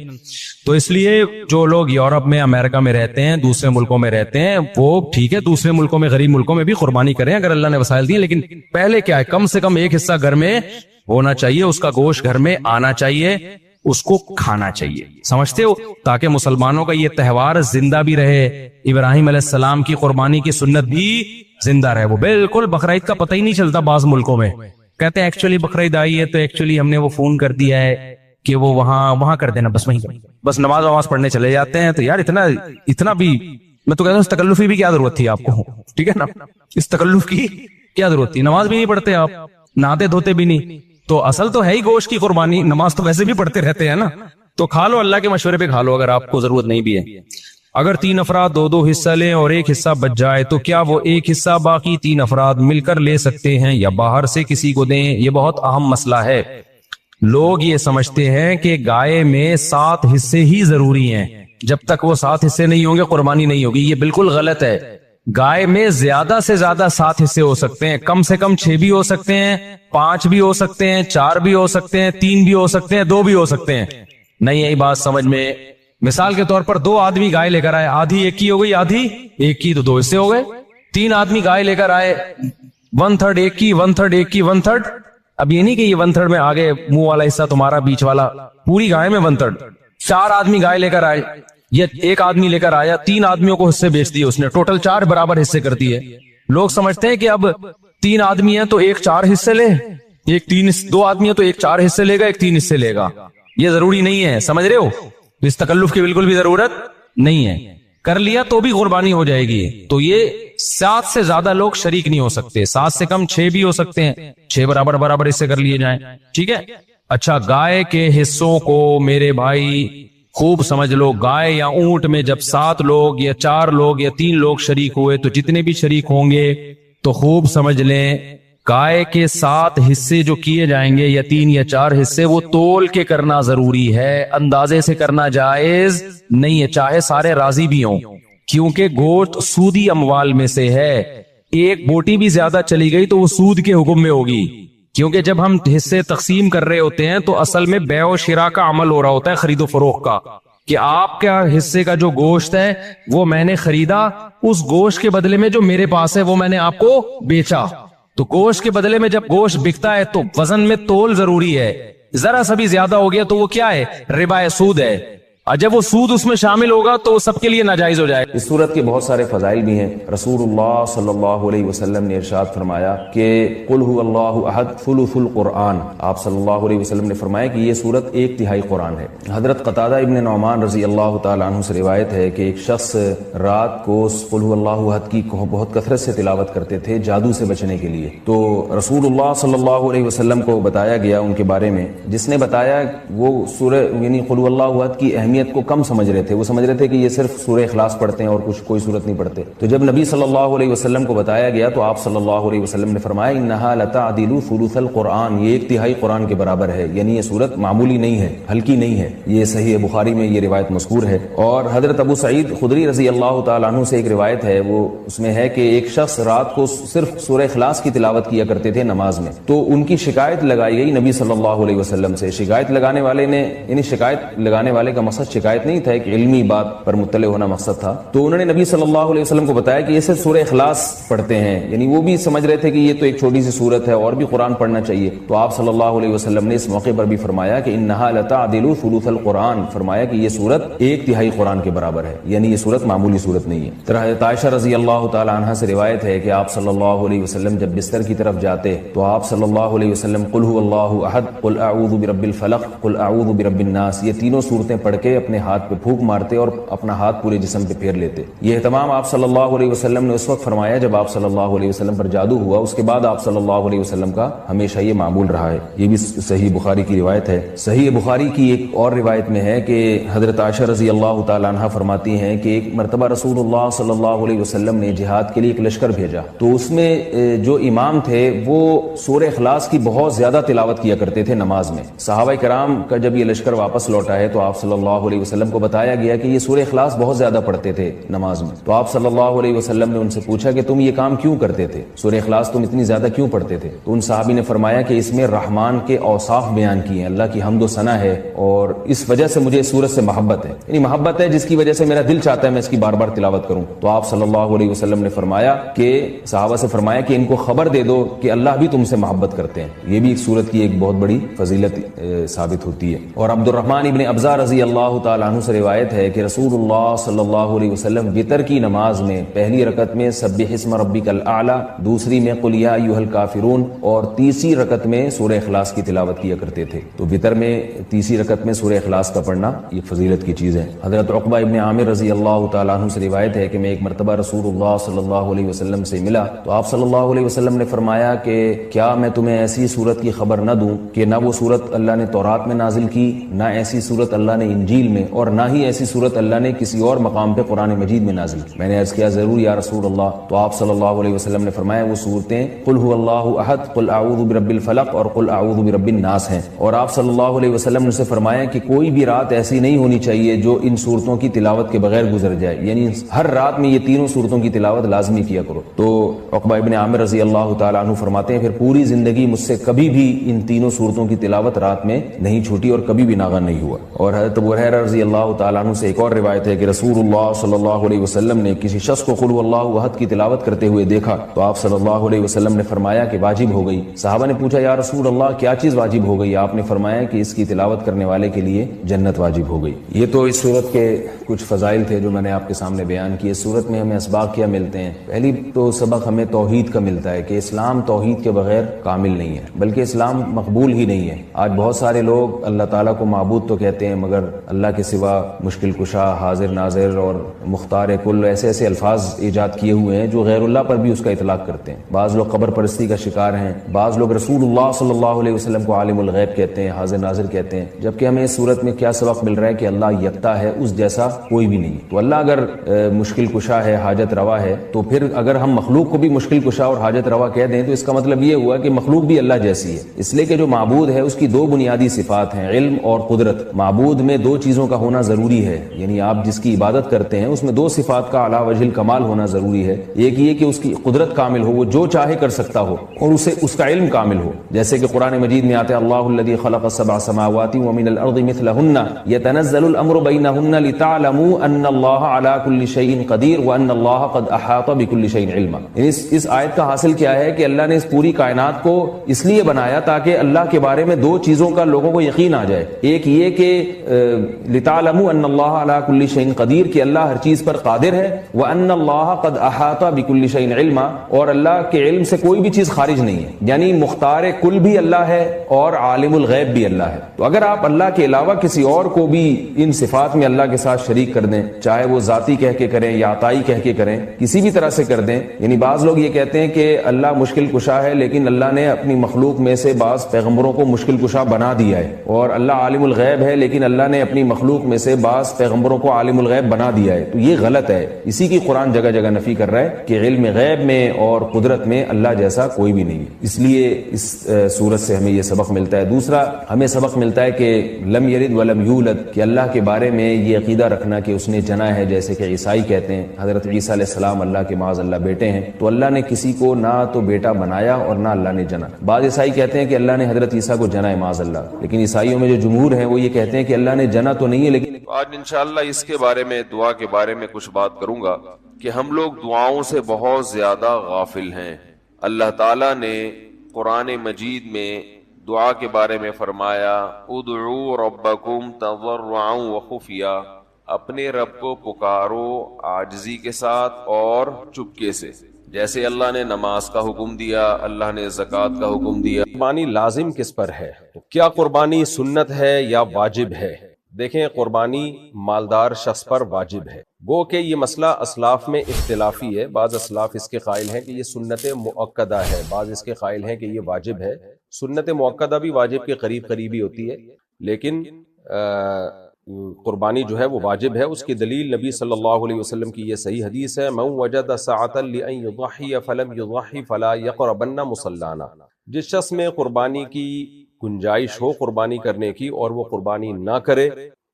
تو اس لیے جو لوگ یورپ میں، امریکہ میں رہتے ہیں، دوسرے ملکوں میں رہتے ہیں، وہ ٹھیک ہے دوسرے ملکوں میں، غریب ملکوں میں بھی قربانی کریں اگر اللہ نے وسائل دیے، لیکن پہلے کیا ہے، کم سے کم ایک حصہ گھر میں ہونا چاہیے، اس کا گوشت گھر میں آنا چاہیے، اس کو کھانا چاہیے. سمجھتے ہو؟ تاکہ مسلمانوں کا یہ تہوار زندہ بھی رہے. ابراہیم علیہ السلام کی قربانی کی سنت بھی زندہ رہے. وہ بالکل بقرعید کا پتہ ہی نہیں چلتا بعض ملکوں میں. کہتے ہیں ایکچولی بقرعید آئی ہے تو ایکچولی ہم نے وہ فون کر دیا ہے کہ وہ وہاں کر دینا، بس وہیں بس نماز پڑھنے چلے جاتے ہیں. تو یار اتنا بھی میں تو کہتا ہوں اس تکلف کی بھی کیا ضرورت تھی آپ کو، ٹھیک ہے نا. اس تکلف کی کیا ضرورت تھی؟ نماز بھی نہیں پڑھتے آپ، نہاتے دھوتے بھی نہیں. تو اصل تو ہے ہی گوشت کی قربانی، نماز تو ویسے بھی پڑھتے رہتے ہیں نا. تو کھا لو، اللہ کے مشورے پہ کھا لو اگر آپ کو ضرورت نہیں بھی ہے. اگر 3 افراد 2 حصہ لیں اور ایک حصہ بچ جائے تو کیا وہ ایک حصہ باقی 3 افراد مل کر لے سکتے ہیں یا باہر سے کسی کو دیں؟ یہ بہت اہم مسئلہ ہے. لوگ یہ سمجھتے ہیں کہ گائے میں 7 حصے ہی ضروری ہیں، جب تک وہ 7 حصے نہیں ہوں گے قربانی نہیں ہوگی. یہ بالکل غلط ہے. گائے میں زیادہ سے زیادہ 7 حصے ہو سکتے ہیں، کم سے کم 6 بھی ہو سکتے ہیں، 5 بھی ہو سکتے ہیں، 4 بھی ہو سکتے ہیں، 3 بھی ہو سکتے ہیں، 2 بھی ہو سکتے ہیں. نہیں یہی بات سمجھ میں. مثال کے طور پر 2 آدمی گائے لے کر آئے، آدھی ایک کی ہو گئی، آدھی ایک کی، تو 2 حصے ہو گئے. 3 آدمی گائے لے کر آئے، 1/3 ایک کی، 1/3 ایک کی، 1/3. اب یہ نہیں کہ یہ 1/3 میں آگے منہ والا حصہ تمہارا، بیچ والا، پوری گائے میں 1/3. 4 آدمی گائے لے کر آئے، یہ ایک آدمی لے کر آیا، 3 آدمیوں کو حصے بیچ دیے اس نے، ٹوٹل 4 برابر حصے کر دیے. لوگ سمجھتے ہیں کہ اب 3 آدمی ہیں تو ایک 4 حصے لے، 2 آدمی ہیں تو ایک 4 حصے لے گا، ایک 3 حصے لے گا. یہ ضروری نہیں ہے، سمجھ رہے ہو؟ اس تکلف کی بالکل بھی ضرورت نہیں ہے. کر لیا تو بھی قربانی ہو جائے گی. تو یہ 7 سے زیادہ لوگ شریک نہیں ہو سکتے، 7 سے کم 6 بھی ہو سکتے ہیں، 6 برابر حصے کر لیے جائیں. ٹھیک ہے. اچھا، گائے کے حصوں کو میرے بھائی خوب سمجھ لو، گائے یا اونٹ میں جب 7 لوگ یا 4 لوگ یا 3 لوگ شریک ہوئے تو جتنے بھی شریک ہوں گے تو خوب سمجھ لیں گائے کے 7 حصے جو کیے جائیں گے یا 3 یا 4 حصے وہ تول کے کرنا ضروری ہے، اندازے سے کرنا جائز نہیں ہے، چاہے سارے راضی بھی ہوں، کیونکہ گوشت سودی اموال میں سے ہے۔ ایک بوٹی بھی زیادہ چلی گئی تو وہ سود کے حکم میں ہوگی، کیونکہ جب ہم حصے تقسیم کر رہے ہوتے ہیں تو اصل میں بیع و شراء کا عمل ہو رہا ہوتا ہے، خرید و فروخت کا، کہ آپ کا حصے کا جو گوشت ہے وہ میں نے خریدا، اس گوشت کے بدلے میں جو میرے پاس ہے وہ میں نے آپ کو بیچا۔ تو گوشت کے بدلے میں جب گوشت بکتا ہے تو وزن میں تول ضروری ہے، ذرا سا بھی زیادہ ہو گیا تو وہ کیا ہے؟ ربا، سود ہے، اور جب وہ سود اس میں شامل ہوگا تو وہ سب کے لیے ناجائز ہو جائے۔
اس صورت کے بہت سارے فضائل بھی ہیں۔ رسول اللہ صلی اللہ علیہ وسلم نے ارشاد فرمایا کہ قل هو اللہ احد ثلث القرآن، آپ صلی اللہ علیہ وسلم نے فرمایا کہ یہ صورت 1/3 قرآن ہے۔ حضرت قتادہ ابن نعمان رضی اللہ تعالی عنہ سے روایت ہے کہ ایک شخص رات کو قل هو اللہ احد کی بہت کثرت سے تلاوت کرتے تھے جادو سے بچنے کے لیے، تو رسول اللہ صلی اللہ علیہ وسلم کو بتایا گیا ان کے بارے میں، جس نے بتایا وہ سورہ یعنی قل هو اللہ احد کی اہمیت کو کم سمجھ رہے تھے، وہ سمجھ رہے تھے کہ یہ صرف سورہ اخلاص پڑھتے ہیں اور کچھ کوئی سورت نہیں پڑھتے۔ تو جب نبی صلی اللہ علیہ وسلم کو بتایا گیا تو آپ صلی اللہ علیہ وسلم نے فرمایا انہا لتعدل ثلث القرآن، یہ 1/3 قرآن کے برابر ہے، یعنی یہ سورت معمولی نہیں ہے، ہلکی نہیں ہے۔ یہ صحیح بخاری میں یہ روایت مذکور ہے۔ اور حضرت ابو سعید خدری رضی اللہ تعالیٰ عنہ سے ایک روایت ہے، وہ اس میں ہے کہ ایک شخص رات کو صرف سورہ اخلاص کی تلاوت کیا کرتے تھے نماز میں، تو ان کی شکایت لگائی گئی نبی صلی اللہ علیہ وسلم سے۔ شکایت لگانے والے نے، یعنی شکایت لگانے والے کا مقصد شکایت نہیں تھا، ایک علمی بات پر مطلع ہونا مقصد تھا، تو انہوں نے نبی صلی اللہ علیہ وسلم کو بتایا کہ یہ صرف سورہ اخلاص پڑھتے ہیں، یعنی وہ بھی سمجھ رہے تھے کہ یہ تو ایک چھوٹی سی سورت ہے اور بھی قرآن پڑھنا چاہیے۔ تو آپ صلی اللہ علیہ وسلم نے اس موقع پر بھی فرمایا کہ انہا لتعدل ثلث القرآن، فرمایا کہ یہ سورت 1/3 قرآن کے برابر ہے، یعنی یہ سورت معمولی سورت نہیں ہے۔ حضرت عائشہ رضی اللہ تعالی عنہا سے روایت ہے کہ آپ صلی اللہ علیہ وسلم جب بستر کی طرف جاتے تو آپ صلی اللہ علیہ وسلم قل هو اللہ احد، قل اعوذ برب الفلق، قل اعوذ برب الناس، یہ تینوں صورتیں پڑھ کے اپنے ہاتھ پہ پھونک مارتے اور اپنا ہاتھ پورے جسم پہ پھیر لیتے۔ یہ اہتمام آپ صلی اللہ علیہ وسلم نے اس وقت فرمایا جب آپ صلی اللہ علیہ وسلم پر جادو ہوا، اس کے بعد آپ صلی اللہ علیہ وسلم کا ہمیشہ یہ معمول رہا ہے۔ یہ بھی صحیح بخاری کی روایت ہے۔ صحیح بخاری کی ایک اور روایت میں ہے کہ حضرت عائشہ رضی اللہ تعالی عنہا فرماتی ہیں کہ ایک مرتبہ رسول اللہ صلی اللہ علیہ وسلم نے جہاد کے لیے ایک لشکر بھیجا، تو اس میں جو امام تھے وہ سورہ اخلاص کی بہت زیادہ تلاوت کیا کرتے تھے نماز میں۔ صحابہ کرام کا جب یہ لشکر واپس لوٹا ہے تو آپ صلی اللہ علیہ وسلم کو بتایا گیا کہ یہ سورہ اخلاص بہت زیادہ پڑھتے تھے نماز میں۔ تو آپ صلی اللہ علیہ وسلم نے ان سے پوچھا کہ تم یہ کام کیوں کرتے تھے، سورہ اخلاص تم اتنی زیادہ کیوں پڑھتے تھے؟ تو ان صحابی نے فرمایا کہ اس میں رحمان کے اوصاف بیان کیے ہیں، اللہ کی حمد و ثنا ہے، اور اس وجہ سے مجھے اس سورت سے محبت ہے، یعنی محبت ہے جس کی وجہ سے میرا دل چاہتا ہے میں اس کی بار بار تلاوت کروں۔ تو آپ صلی اللہ علیہ وسلم نے فرمایا کہ صحابہ سے فرمایا کہ ان کو خبر دے دو کہ اللہ بھی تم سے محبت کرتے ہیں۔ یہ بھی ایک سورت کی ایک بہت بڑی فضیلت ثابت ہوتی ہے۔ اور عبد الرحمن ابن ابزا رضی اللہ تعالیٰ عنہ سے روایت ہے کہ رسول اللہ صلی اللہ علیہ وسلم وتر کی نماز میں پہلی رکعت میں سبح اسم ربک الاعلی، دوسری میں قل یا ایھا الکافرون، اور تیسری رکعت میں سورہ اخلاص کی تلاوت کیا کرتے تھے۔ تو وتر میں تیسری رکعت میں سورہ اخلاص کا پڑھنا یہ فضیلت کی چیز ہے۔ حضرت عقبہ ابن عامر رضی اللہ تعالیٰ عنہ سے روایت ہے کہ میں ایک مرتبہ رسول اللہ صلی اللہ علیہ وسلم سے ملا تو آپ صلی اللہ علیہ وسلم نے فرمایا کہ کیا میں تمہیں ایسی صورت کی خبر نہ دوں کہ نہ وہ صورت اللہ نے تورات میں نازل کی، نہ ایسی صورت اللہ نے انجیل میں، اور نہ ہی ایسی صورت اللہ نے کسی اور مقام پہ قرآن مجید میں نازل کی؟ میں نے عرض کیا ضرور یا رسول اللہ۔ تو آپ صلی اللہ علیہ وسلم نے فرمایا وہ صورتیں قل هو اللہ احد، قل اعوذ برب الفلق اور قل اعوذ برب الناس ہیں۔ اور آپ صلی اللہ علیہ وسلم نے سے فرمایا کہ کوئی بھی رات ایسی نہیں ہونی چاہیے جو ان صورتوں کی تلاوت کے بغیر گزر جائے، یعنی ہر رات میں یہ تینوں صورتوں کی تلاوت لازمی کیا کرو۔ تو عقبہ ابن عامر رضی اللہ تعالیٰ عنہ فرماتے ہیں پھر پوری زندگی مجھ سے کبھی بھی ان تینوں صورتوں کی تلاوت رات میں نہیں چھوٹی اور کبھی بھی ناغہ نہیں ہوا۔ اور حضرت ابو ہریرہ رضی اللہ تعالیٰ عنہ سے ایک اور روایت ہے کہ رسول اللہ صلی اللہ علیہ وسلم نے کسی شخص کو قل هو اللہ احد کی تلاوت کرتے ہوئے دیکھا تو آپ صلی اللہ علیہ وسلم نے فرمایا کہ واجب ہو گئی۔ صحابہ نے پوچھا یا رسول اللہ کیا چیز واجب ہو گئی؟ آپ نے فرمایا کہ اس کی تلاوت کرنے والے کے لیے جنت واجب ہو گئی۔ یہ تو اس صورت کے کچھ فضائل تھے جو میں نے آپ کے سامنے بیان کیے۔ اس صورت میں ہمیں اسباق کیا ملتے ہیں؟ پہلی تو سبق ہمیں ہمیں توحید کا ملتا ہے کہ اسلام توحید کے بغیر کامل نہیں ہے، بلکہ اسلام مقبول ہی نہیں ہے۔ آج بہت سارے لوگ اللہ تعالیٰ کو معبود تو کہتے ہیں، مگر اللہ کے سوا مشکل کشا، حاضر ناظر اور مختار کل ایسے ایسے الفاظ ایجاد کیے ہوئے ہیں جو غیر اللہ پر بھی اس کا اطلاق کرتے ہیں۔ بعض لوگ قبر پرستی کا شکار ہیں، بعض لوگ رسول اللہ صلی اللہ علیہ وسلم کو عالم الغیب کہتے ہیں، حاضر ناظر کہتے ہیں، جبکہ ہمیں اس صورت میں کیا سبق مل رہا ہے کہ اللہ یکتا ہے، اس جیسا کوئی بھی نہیں۔ تو اللہ اگر مشکل کشا ہے، حاجت روا ہے، تو پھر اگر ہم مخلوق کو بھی مشکل کشا اور حاجت روا کہہ دیں تو اس کا مطلب یہ ہوا کہ مخلوق بھی اللہ جیسی ہے، اس لیے کہ جو معبود ہے اس کی دو بنیادی صفات ہیں، علم اور قدرت۔ معبود میں دو چیزوں کا ہونا ضروری ہے، یعنی آپ جس کی عبادت کرتے ہیں اس میں دو صفات کا اعلیٰ وجہ الکمال ہونا ضروری ہے۔ ایک یہ کہ اس کی قدرت کامل ہو، وہ جو چاہے کر سکتا ہو، اور اسے اس کا علم کامل ہو، جیسے کہ قرآن مجید میں آتا ہے اللہ الذی خلق السبع سماوات ومن الارض مثلہن یتنزل الامر بینہن لتعلموا ان اللہ علی کل شیء قدیر وان اللہ قد احاط بکل شیء علما۔ اس آیت کا حاصل کیا ہے کہ اللہ نے اس پوری کائنات کو اس لیے بنایا تاکہ اللہ کے بارے میں دو چیزوں کا لوگوں کو یقین آ جائے۔ ایک یہ کہ لتعلموا ان اللہ علی کل شیء قدیر، کہ اللہ ہر چیز پر قادر ہے، وان اللہ قد احاط بکل شیء علما، اور اللہ کے علم سے کوئی بھی چیز خارج نہیں ہے، یعنی مختار کل بھی اللہ ہے اور عالم الغیب بھی اللہ ہے۔ تو اگر آپ اللہ کے علاوہ کسی اور کو بھی ان صفات میں اللہ کے ساتھ شریک کر دیں، چاہے وہ ذاتی کہہ کے کریں یا عطائی کہہ کے کریں، کسی بھی طرح سے کر دیں، یعنی بعض لوگ یہ کہتے ہیں کہ اللہ مشکل کشا ہے لیکن اللہ نے اپنی مخلوق میں سے بعض پیغمبروں کو مشکل کشا بنا دیا ہے، اور اللہ عالم الغیب ہے لیکن اللہ نے اپنی مخلوق میں سے بعض پیغمبروں کو عالم الغیب بنا دیا ہے، تو یہ غلط ہے۔ اسی کی قرآن جگہ جگہ نفی کر رہا ہے کہ علم غیب میں اور قدرت میں اللہ جیسا کوئی بھی نہیں ہے۔ اس لیے اس سورت سے ہمیں یہ سبق ملتا ہے۔ دوسرا ہمیں سبق ملتا ہے کہ لم یلد ولم یولد، کہ اللہ کے بارے میں یہ عقیدہ رکھنا کہ اس نے جنا ہے، جیسے کہ عیسائی کہتے ہیں حضرت عیسیٰ علیہ السلام اللہ کے معاذ اللہ بیٹے ہیں، تو اللہ نے کسی کو نہ تو بیٹا بنایا اور نہ اللہ نے جنا۔ بعض عیسائی کہتے ہیں کہ اللہ نے حضرت عیسیٰ کو جنا ہے معاذ اللہ، لیکن عیسائیوں میں جو جمہور ہیں وہ یہ کہتے ہیں کہ اللہ نے جنا تو نہیں ہے لیکن
آج انشاءاللہ اس کے بارے میں، دعا کے بارے میں کچھ بات کروں گا کہ ہم لوگ دعاؤں سے بہت زیادہ غافل ہیں۔ اللہ تعالیٰ نے قرآن مجید میں دعا کے بارے میں فرمایا ادعوا ربکم تضرعا وخفیا، اپنے رب کو پکارو عاجزی کے ساتھ اور چپکے سے، جیسے اللہ نے نماز کا حکم دیا، اللہ نے زکوٰۃ کا حکم دیا۔
قربانی لازم کس پر ہے؟ کیا قربانی سنت ہے یا واجب ہے؟ دیکھیں، قربانی مالدار شخص پر واجب ہے، گو کہ یہ مسئلہ اسلاف میں اختلافی ہے۔ بعض اسلاف اس کے قائل ہیں کہ یہ سنت مؤکدہ ہے، بعض اس کے قائل ہیں کہ یہ واجب ہے۔ سنت مؤکدہ بھی واجب کے قریب قریبی ہوتی ہے، لیکن قربانی جو ہے وہ واجب ہے۔ اس کی دلیل نبی صلی اللہ علیہ وسلم کی یہ صحیح حدیث ہے من وجد ساعة لأن يضحي فلم يضحي فلا يقربن مصلانا، جس شخص میں قربانی کی گنجائش ہو قربانی کرنے کی اور وہ قربانی نہ کرے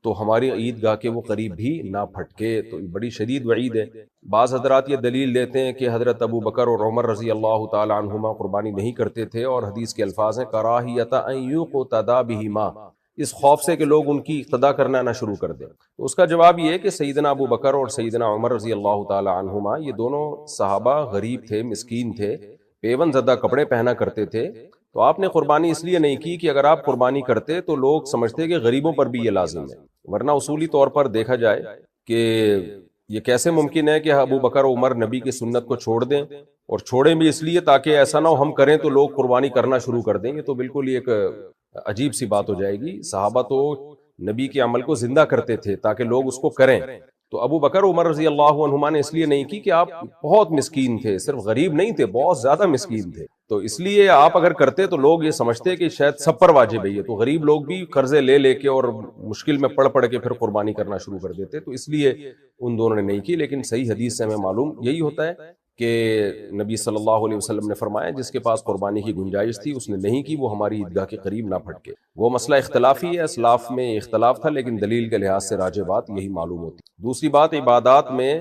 تو ہماری عیدگاہ کے وہ قریب بھی نہ پھٹکے، تو بڑی شدید وعید ہے۔ بعض حضرات یہ دلیل دیتے ہیں کہ حضرت ابو بکر اور عمر رضی اللہ تعالی عنہما قربانی نہیں کرتے تھے، اور حدیث کے الفاظ ہیں کراہیۃ ان یقتدی بہما، اس خوف سے کہ لوگ ان کی اقتدا کرنا نہ شروع کر دیں۔ تو اس کا جواب یہ ہے کہ سیدنا ابو بکر اور سیدنا عمر رضی اللہ تعالی عنہما یہ دونوں صحابہ غریب تھے، مسکین تھے، پیون زدہ کپڑے پہنا کرتے تھے، تو آپ نے قربانی اس لیے نہیں کی کہ اگر آپ قربانی کرتے تو لوگ سمجھتے کہ غریبوں پر بھی یہ لازم ہے، ورنہ اصولی طور پر دیکھا جائے کہ یہ کیسے ممکن ہے کہ ابو بکر و عمر نبی کی سنت کو چھوڑ دیں، اور چھوڑیں بھی اس لیے تاکہ ایسا نہ ہو ہم کریں تو لوگ قربانی کرنا شروع کر دیں گے، تو بالکل ایک عجیب سی بات ہو جائے گی۔ صحابہ تو نبی کے عمل کو زندہ کرتے تھے تاکہ لوگ اس کو کریں، تو ابو بکر عمر رضی اللہ عنہما نے اس لیے نہیں کی کہ آپ بہت مسکین تھے، صرف غریب نہیں تھے، بہت زیادہ مسکین تھے، تو اس لیے آپ اگر کرتے تو لوگ یہ سمجھتے کہ شاید سب پر واجب ہے یہ، تو غریب لوگ بھی قرضے لے لے کے اور مشکل میں پڑ کے پھر قربانی کرنا شروع کر دیتے، تو اس لیے ان دونوں نے نہیں کی۔ لیکن صحیح حدیث سے ہمیں معلوم یہی ہوتا ہے کہ نبی صلی اللہ علیہ وسلم نے فرمایا جس کے پاس قربانی کی گنجائش تھی اس نے نہیں کی، وہ ہماری عیدگاہ کے قریب نہ پھٹکے۔ وہ مسئلہ اختلافی ہے، اسلاف میں اختلاف تھا، لیکن دلیل کے لحاظ سے راجح بات یہی معلوم ہوتی۔ دوسری بات، عبادات میں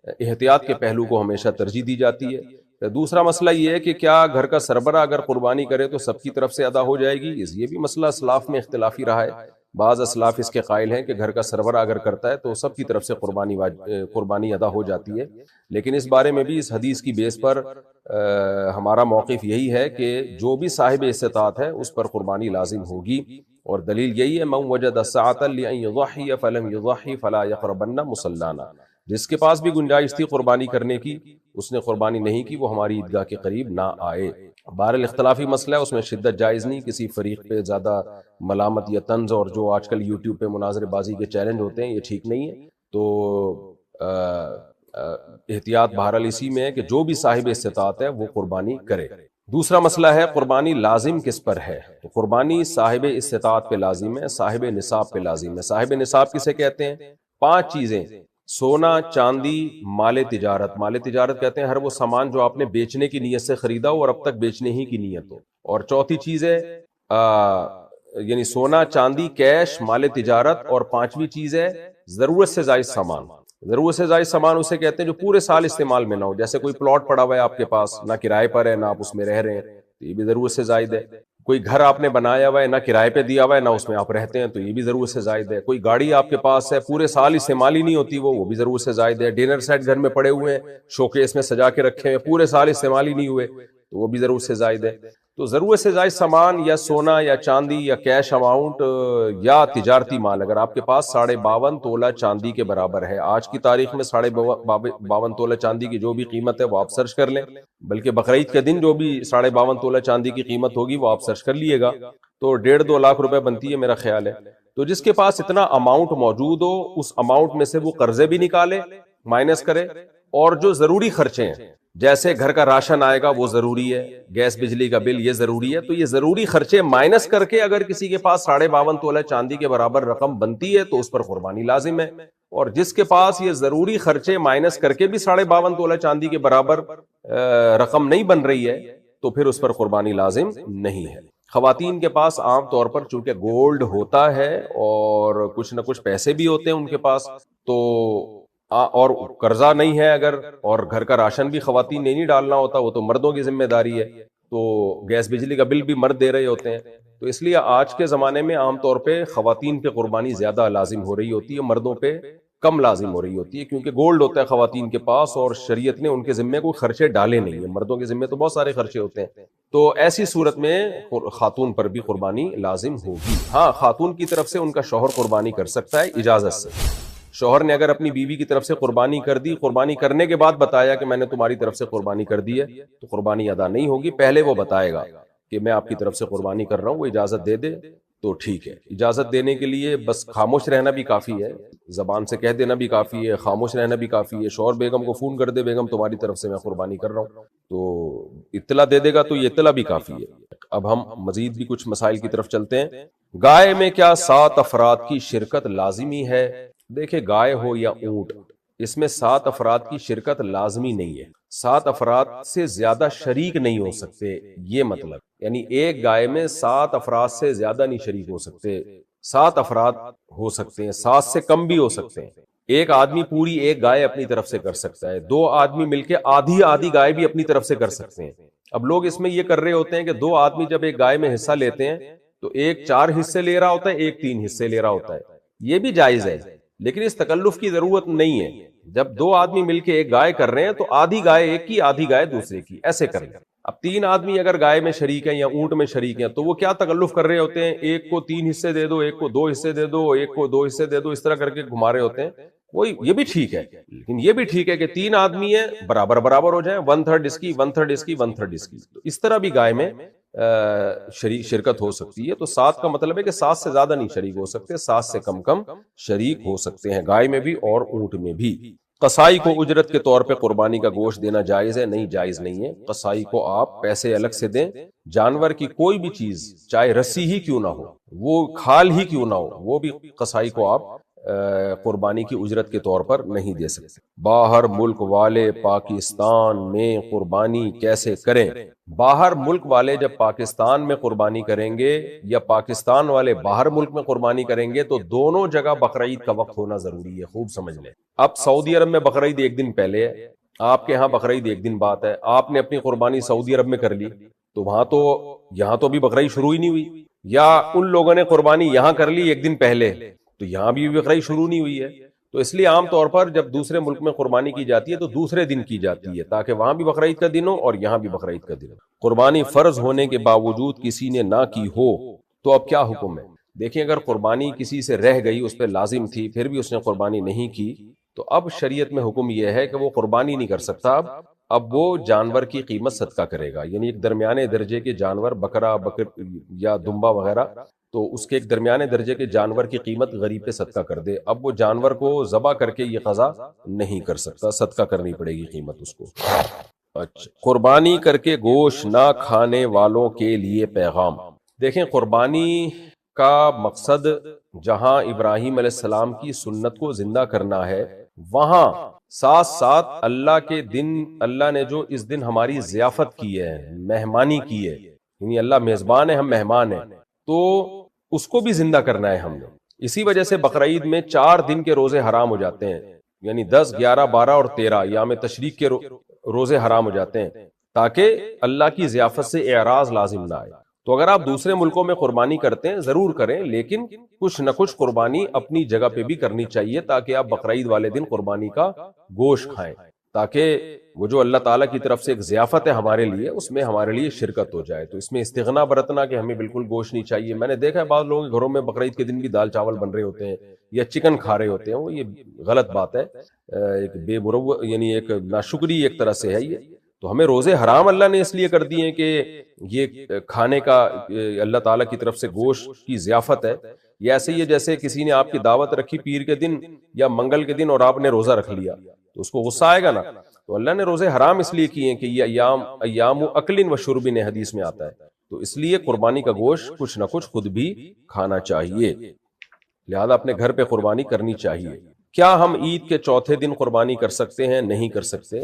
احتیاط کے پہلو کو ہمیشہ ترجیح دی جاتی ہے۔ دوسرا مسئلہ یہ ہے کہ کیا گھر کا سربراہ اگر قربانی کرے تو سب کی طرف سے ادا ہو جائے گی؟ یہ بھی مسئلہ اسلاف میں اختلافی رہا ہے۔ بعض اسلاف اس کے قائل ہیں کہ گھر کا سربراہ اگر کرتا ہے تو سب کی طرف سے قربانی ادا ہو جاتی ہے، لیکن اس بارے میں بھی اس حدیث کی بیس پر ہمارا موقف یہی ہے کہ جو بھی صاحب استطاعت ہے اس پر قربانی لازم ہوگی، اور دلیل یہی ہے من وجد ساعة لأن يضحي فلم يضحي فلا يقربن مصلانا،
جس کے پاس بھی گنجائش تھی قربانی کرنے کی اس نے قربانی نہیں کی، وہ ہماری عیدگاہ کے قریب نہ آئے۔ بہرحال اختلافی مسئلہ ہے، اس میں شدت جائز نہیں، کسی فریق پہ زیادہ ملامت یا طنز اور جو آج کل یوٹیوب پہ مناظرے بازی کے چیلنج ہوتے ہیں یہ ٹھیک نہیں ہے۔ تو احتیاط بہرحال اسی میں ہے کہ جو بھی صاحب استطاعت ہے وہ قربانی کرے۔ دوسرا مسئلہ ہے قربانی لازم کس پر ہے؟ تو قربانی صاحب استطاعت پہ لازم ہے، صاحب نصاب پہ لازم ہے۔ صاحب نصاب کسے کہتے ہیں؟ 5 چیزیں: سونا، چاندی، مال تجارت۔ مال تجارت کہتے ہیں ہر وہ سامان جو آپ نے بیچنے کی نیت سے خریدا ہو اور اب تک بیچنے ہی کی نیت ہو۔ اور چوتھی چیز ہے یعنی سونا، چاندی، کیش، مال تجارت، اور 5ویں چیز ہے ضرورت سے زائد سامان۔ ضرورت سے زائد سامان اسے کہتے ہیں جو پورے سال استعمال میں نہ ہو، جیسے کوئی پلاٹ پڑا ہوا ہے آپ کے پاس، نہ کرائے پر ہے نہ آپ اس میں رہ رہے ہیں تو یہ بھی ضرورت سے زائد ہے۔ کوئی گھر آپ نے بنایا ہوا ہے، نہ کرائے پہ دیا ہوا ہے نہ اس میں آپ رہتے ہیں تو یہ بھی ضرورت سے زائد ہے۔ کوئی گاڑی آپ کے پاس ہے، پورے سال استعمال ہی نہیں ہوتی وہ بھی ضرورت سے زائد ہے۔ ڈنر سیٹ گھر میں پڑے ہوئے ہیں، شوکیس میں سجا کے رکھے ہیں، پورے سال استعمال ہی نہیں ہوئے تو وہ بھی ضرورت سے زائد ہے۔ تو ضرورت سے زائد سامان یا سونا یا چاندی یا کیش اماؤنٹ یا تجارتی مال اگر آپ کے پاس 52.5 تولہ چاندی کے برابر ہے، آج کی تاریخ میں 52.5 تولہ چاندی کی جو بھی قیمت ہے وہ آپ سرچ کر لیں، بلکہ بقرعید کے دن جو بھی 52.5 تولہ چاندی کی قیمت ہوگی وہ آپ سرچ کر لیے گا، تو 1.5-2 لاکھ روپے بنتی ہے میرا خیال ہے۔ تو جس کے پاس اتنا اماؤنٹ موجود ہو اس اماؤنٹ میں سے وہ قرضے بھی نکالے، مائنس کرے، اور جو ضروری خرچے ہیں جیسے گھر کا راشن آئے گا وہ ضروری ہے، گیس بجلی کا بل یہ ضروری ہے، تو یہ ضروری خرچے مائنس کر کے اگر کسی کے پاس 52.5 تولہ چاندی کے برابر رقم بنتی ہے تو اس پر قربانی لازم ہے، اور جس کے پاس یہ ضروری خرچے مائنس کر کے بھی 52.5 تولہ چاندی کے برابر رقم نہیں بن رہی ہے تو پھر اس پر قربانی لازم نہیں ہے۔ خواتین کے پاس عام طور پر چونکہ گولڈ ہوتا ہے اور کچھ نہ کچھ پیسے بھی ہوتے ہیں ان کے پاس، تو اور قرضہ نہیں ہے اگر، اور گھر کا راشن بھی خواتین نے نہیں ڈالنا ہوتا، وہ تو مردوں کی ذمہ داری ہے، تو گیس بجلی کا بل بھی مرد دے رہے ہوتے ہیں، تو اس لیے آج کے زمانے میں عام طور پہ خواتین پہ قربانی زیادہ لازم ہو رہی ہوتی ہے، مردوں پہ کم لازم ہو رہی ہوتی ہے، کیونکہ گولڈ ہوتا ہے خواتین کے پاس اور شریعت نے ان کے ذمے کوئی خرچے ڈالے نہیں ہیں، مردوں کے ذمے تو بہت سارے خرچے ہوتے ہیں، تو ایسی صورت میں خاتون پر بھی قربانی لازم ہوگی۔ ہاں، خاتون کی طرف سے ان کا شوہر قربانی کر سکتا ہے اجازت سے۔ شوہر نے اگر اپنی بیوی کی طرف سے قربانی کر دی، قربانی کرنے کے بعد بتایا کہ میں نے تمہاری طرف سے قربانی کر دی ہے تو قربانی ادا نہیں ہوگی، پہلے وہ بتائے گا کہ میں آپ کی طرف سے قربانی کر رہا ہوں، وہ اجازت دے دے تو ٹھیک ہے۔ اجازت دینے کے لیے بس خاموش رہنا بھی کافی ہے، زبان سے کہہ دینا بھی کافی ہے، خاموش رہنا بھی کافی ہے۔ شوہر بیگم کو فون کر دے، بیگم تمہاری طرف سے میں قربانی کر رہا ہوں، تو اطلاع دے دے گا تو یہ اطلاع بھی کافی ہے۔ اب ہم مزید بھی کچھ مسائل کی طرف چلتے ہیں۔ گائے میں کیا 7 افراد کی شرکت لازمی ہے؟ دیکھیں، گائے ہو یا اونٹ، اس میں 7 افراد کی شرکت لازمی نہیں ہے، 7 افراد سے زیادہ شریک نہیں ہو سکتے، یہ مطلب یعنی ایک گائے میں 7 افراد سے زیادہ نہیں شریک ہو سکتے، 7 افراد ہو سکتے ہیں، 7 سے کم بھی ہو سکتے ہیں۔ ایک آدمی پوری ایک گائے اپنی طرف سے کر سکتا ہے، 2 آدمی مل کے آدھی گائے بھی اپنی طرف سے کر سکتے ہیں۔ اب لوگ اس میں یہ کر رہے ہوتے ہیں کہ 2 آدمی جب ایک گائے میں حصہ لیتے ہیں تو ایک 4 حصے لے رہا ہوتا ہے، ایک 3 حصے لے رہا ہوتا ہے، یہ بھی جائز ہے، لیکن اس تکلف کی ضرورت نہیں ہے۔ جب 2 آدمی مل کے ایک گائے کر رہے ہیں تو آدھی گائے ایک کی، آدھی گائے دوسرے کی، ایسے کریں۔ اب 3 آدمی اگر گائے میں شریک ہیں یا اونٹ میں شریک ہیں تو وہ کیا تکلف کر رہے ہوتے ہیں، ایک کو 3 حصے دے دو، ایک کو 2 حصے دے دو، ایک کو 2 حصے دے دو، اس طرح کر کے گھما رہے ہوتے ہیں۔ وہی یہ بھی ٹھیک ہے، لیکن یہ بھی ٹھیک ہے کہ 3 آدمی ہیں، برابر برابر ہو جائیں، 1/3 اس کی، 1/3 اس کی، 1/3 اس کی، تو اس طرح بھی گائے میں شرکت ہو سکتی ہے۔ تو 7 کا مطلب ہے کہ 7 سے زیادہ نہیں شریک ہو سکتے، 7 سے کم شریک ہو سکتے ہیں، گائے میں بھی اور اونٹ میں بھی۔ قصائی کو اجرت کے طور پہ قربانی کا گوشت دینا جائز ہے؟ نہیں، جائز نہیں ہے۔ قصائی کو آپ پیسے الگ سے دیں، جانور کی کوئی بھی چیز چاہے رسی ہی کیوں نہ ہو، وہ کھال ہی کیوں نہ ہو، وہ بھی قصائی کو آپ قربانی کی اجرت کے طور پر نہیں دے سکتے۔ باہر ملک والے پاکستان میں قربانی کیسے کریں؟ باہر ملک والے جب پاکستان میں قربانی کریں گے یا پاکستان والے باہر ملک میں قربانی کریں گے تو دونوں جگہ بقرعید کا وقت ہونا ضروری ہے، خوب سمجھ لیں۔ اب سعودی عرب میں بقرعید 1 دن پہلے ہے، آپ کے ہاں بقرعید 1 دن بعد ہے، آپ نے اپنی قربانی سعودی عرب میں کر لی تو وہاں تو یہاں تو ابھی بقرعید شروع ہی نہیں ہوئی، یا ان لوگوں نے قربانی یہاں کر لی 1 دن پہلے تو یہاں بھی بقرعید شروع نہیں ہوئی ہے، تو اس لیے عام طور پر جب دوسرے ملک میں قربانی کی جاتی ہے تو دوسرے دن کی جاتی ہے تاکہ وہاں بھی بقرعید کا دن ہو اور یہاں بھی بقرعید کا دن ہو۔ قربانی فرض ہونے کے باوجود کسی نے نہ کی ہو تو اب کیا حکم ہے؟ دیکھیں، اگر قربانی کسی سے رہ گئی، اس پہ لازم تھی، پھر بھی اس نے قربانی نہیں کی تو اب شریعت میں حکم یہ ہے کہ وہ قربانی نہیں کر سکتا، اب وہ جانور کی قیمت صدقہ کرے گا، یعنی ایک درمیانے درجے کے جانور، بکرا، بکر یا دمبا وغیرہ، تو اس کے ایک درمیانے درجے کے جانور کی قیمت غریب پہ صدقہ کر دے۔ اب وہ جانور کو ذبح کر کے یہ قضا نہیں کر سکتا، صدقہ کرنی پڑے گی قیمت اس کو۔ اچھا، قربانی کر کے گوشت نہ کھانے والوں کے لیے پیغام۔ دیکھیں، قربانی کا مقصد جہاں ابراہیم علیہ السلام کی سنت کو زندہ کرنا ہے، وہاں ساتھ ساتھ اللہ کے دن، اللہ نے جو اس دن ہماری ضیافت کی ہے، مہمانی کی ہے، یعنی اللہ میزبان ہے، ہم مہمان ہیں، تو اس کو بھی زندہ کرنا ہے ہم نے۔ اسی وجہ سے بقرعید میں 4 دن کے روزے حرام ہو جاتے ہیں، یعنی 10، 11، 12 اور 13 ایام تشریق کے روزے حرام ہو جاتے ہیں، تاکہ اللہ کی ضیافت سے اعراض لازم نہ آئے۔ تو اگر آپ دوسرے ملکوں میں قربانی کرتے ہیں ضرور کریں، لیکن کچھ نہ کچھ قربانی اپنی جگہ پہ بھی کرنی چاہیے، تاکہ آپ بقرعید والے دن قربانی کا گوشت کھائیں، تاکہ وہ جو اللہ تعالیٰ کی طرف سے ایک ضیافت ہے ہمارے لیے، اس میں ہمارے لیے شرکت ہو جائے۔ تو اس میں استغنا برتنا کہ ہمیں بالکل گوشت نہیں چاہیے۔ میں نے دیکھا ہے بعض لوگوں کے گھروں میں بقرعید کے دن بھی دال چاول بن رہے ہوتے ہیں یا چکن کھا رہے ہوتے ہیں، وہ یہ غلط بات ہے، ایک بے مروت، یعنی ایک ناشکری ایک طرح سے ہے یہ۔ تو ہمیں روزے حرام اللہ نے اس لیے کر دیے کہ یہ کھانے کا اللہ تعالیٰ کی طرف سے گوشت کی ضیافت ہے۔ یہ ایسے ہی ہے جیسے کسی نے آپ کی دعوت رکھی پیر کے دن یا منگل کے دن اور آپ نے روزہ رکھ لیا، تو اس کو غصہ آئے گا نا۔ تو اللہ نے روزے حرام اس لیے کیے ہیں کہ یہ ایام اکل و شرب حدیث میں آتا ہے، تو اس لیے قربانی کا گوشت کچھ نہ کچھ خود بھی کھانا چاہیے، لہذا اپنے گھر پہ قربانی کرنی چاہیے۔ کیا ہم عید کے چوتھے دن قربانی کر سکتے ہیں؟ نہیں کر سکتے۔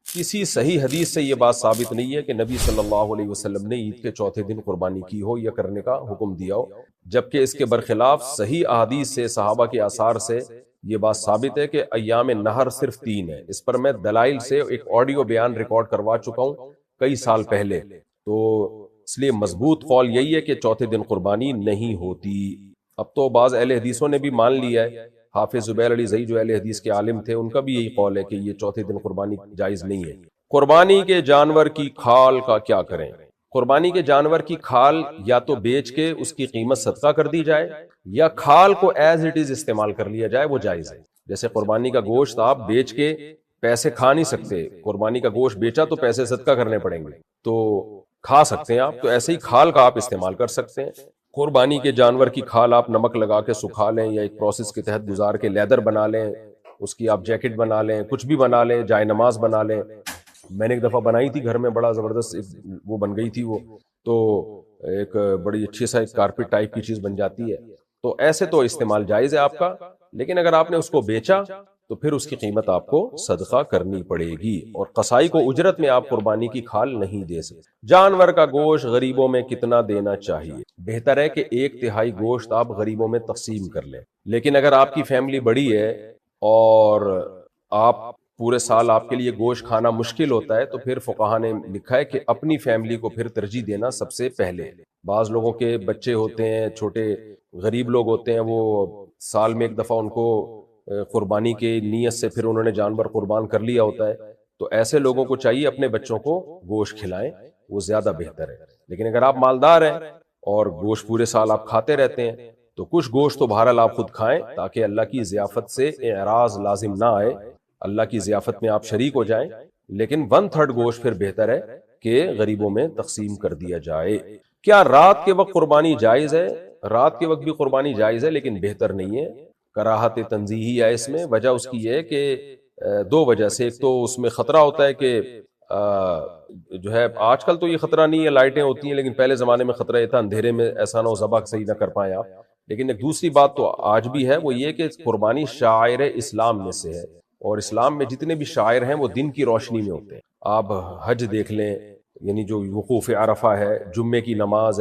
کسی صحیح حدیث سے یہ بات ثابت نہیں ہے کہ نبی صلی اللہ علیہ وسلم نے عید کے چوتھے دن قربانی کی ہو یا کرنے کا حکم دیا ہو، جبکہ اس کے برخلاف صحیح احادیث سے، صحابہ کے آثار سے یہ بات ثابت ہے کہ ایام نہر صرف 3 ہے۔ اس پر میں دلائل سے ایک آڈیو بیان ریکارڈ کروا چکا ہوں کئی سال پہلے، تو اس لیے مضبوط قول یہی ہے کہ چوتھے دن قربانی نہیں ہوتی۔ اب تو بعض اہل حدیثوں نے بھی مان لیا ہے، حافظ زبیر علی زئی جو اہل حدیث کے عالم تھے، ان کا بھی یہی قول ہے کہ یہ چوتھے دن قربانی جائز نہیں ہے۔ قربانی کے جانور کی کھال کا کیا کریں؟ قربانی کے جانور کی کھال یا تو بیچ کے اس کی قیمت صدقہ کر دی جائے، یا کھال کو ایز اٹ از استعمال کر لیا جائے، وہ جائز ہے۔ جیسے قربانی کا گوشت آپ بیچ کے پیسے کھا نہیں سکتے، قربانی کا گوشت بیچا تو پیسے صدقہ کرنے پڑیں گے، تو کھا سکتے ہیں آپ، تو ایسے ہی کھال کا آپ استعمال کر سکتے ہیں۔ قربانی کے جانور کی کھال آپ نمک لگا کے سکھا لیں، یا ایک پروسیس کے تحت گزار کے لیدر بنا لیں، اس کی آپ جیکٹ بنا لیں، کچھ بھی بنا لیں، جائے نماز بنا لیں۔ میں نے ایک دفعہ بنائی تھی گھر میں، بڑا زبردست وہ بن گئی تھی، وہ تو ایک بڑی اچھی سا ایک کارپیٹ ٹائپ کی چیز بن جاتی ہے۔ تو ایسے تو استعمال جائز ہے آپ کا، لیکن اگر آپ نے اس کو بیچا تو پھر اس کی قیمت آپ کو صدقہ کرنی پڑے گی، اور قصائی کو اجرت میں آپ قربانی کی کھال نہیں دے سکتے۔ جانور کا گوشت غریبوں میں کتنا دینا چاہیے؟ بہتر ہے کہ 1/3 گوشت آپ غریبوں میں تقسیم کر لیں، لیکن اگر آپ کی فیملی بڑی ہے اور آپ پورے سال آپ کے لیے گوشت کھانا مشکل ہوتا ہے، تو پھر فقہا نے لکھا ہے کہ اپنی فیملی کو پھر ترجیح دینا سب سے پہلے۔ بعض لوگوں کے بچے ہوتے ہیں، چھوٹے غریب لوگ ہوتے ہیں، وہ سال میں ایک دفعہ ان کو قربانی کے نیت سے پھر انہوں نے جانور قربان کر لیا ہوتا ہے، تو ایسے لوگوں کو چاہیے اپنے بچوں کو گوشت کھلائیں، وہ زیادہ بہتر ہے۔ لیکن اگر آپ مالدار ہیں اور گوشت پورے سال آپ کھاتے رہتے ہیں، تو کچھ گوشت تو بہرحال آپ خود کھائیں، تاکہ اللہ کی ضیافت سے اعراض لازم نہ آئے، اللہ کی ضیافت میں آپ شریک ہو جائیں، لیکن 1/3 گوشت پھر بہتر ہے کہ غریبوں میں تقسیم کر دیا جائے۔ کیا رات کے وقت قربانی جائز ہے؟ رات کے وقت بھی قربانی جائز ہے، لیکن بہتر نہیں ہے، کراہت تنزیہی ہے اس میں۔ وجہ اس کی یہ ہے کہ 2 وجہ سے، ایک تو اس میں خطرہ ہوتا ہے کہ جو ہے آج کل تو یہ خطرہ نہیں ہے، لائٹیں ہوتی ہیں، لیکن پہلے زمانے میں خطرہ یہ تھا اندھیرے میں ایسا نہ ہو ذبح صحیح نہ کر پائیں آپ۔ لیکن ایک دوسری بات تو آج بھی ہے، وہ یہ کہ قربانی شعائر اسلام میں سے ہے، اور اسلام میں جتنے بھی شعائر ہیں وہ دن کی روشنی میں ہوتے ہیں۔ آپ حج دیکھ لیں، یعنی جو وقوف عرفہ ہے، جمعے کی نماز ہے،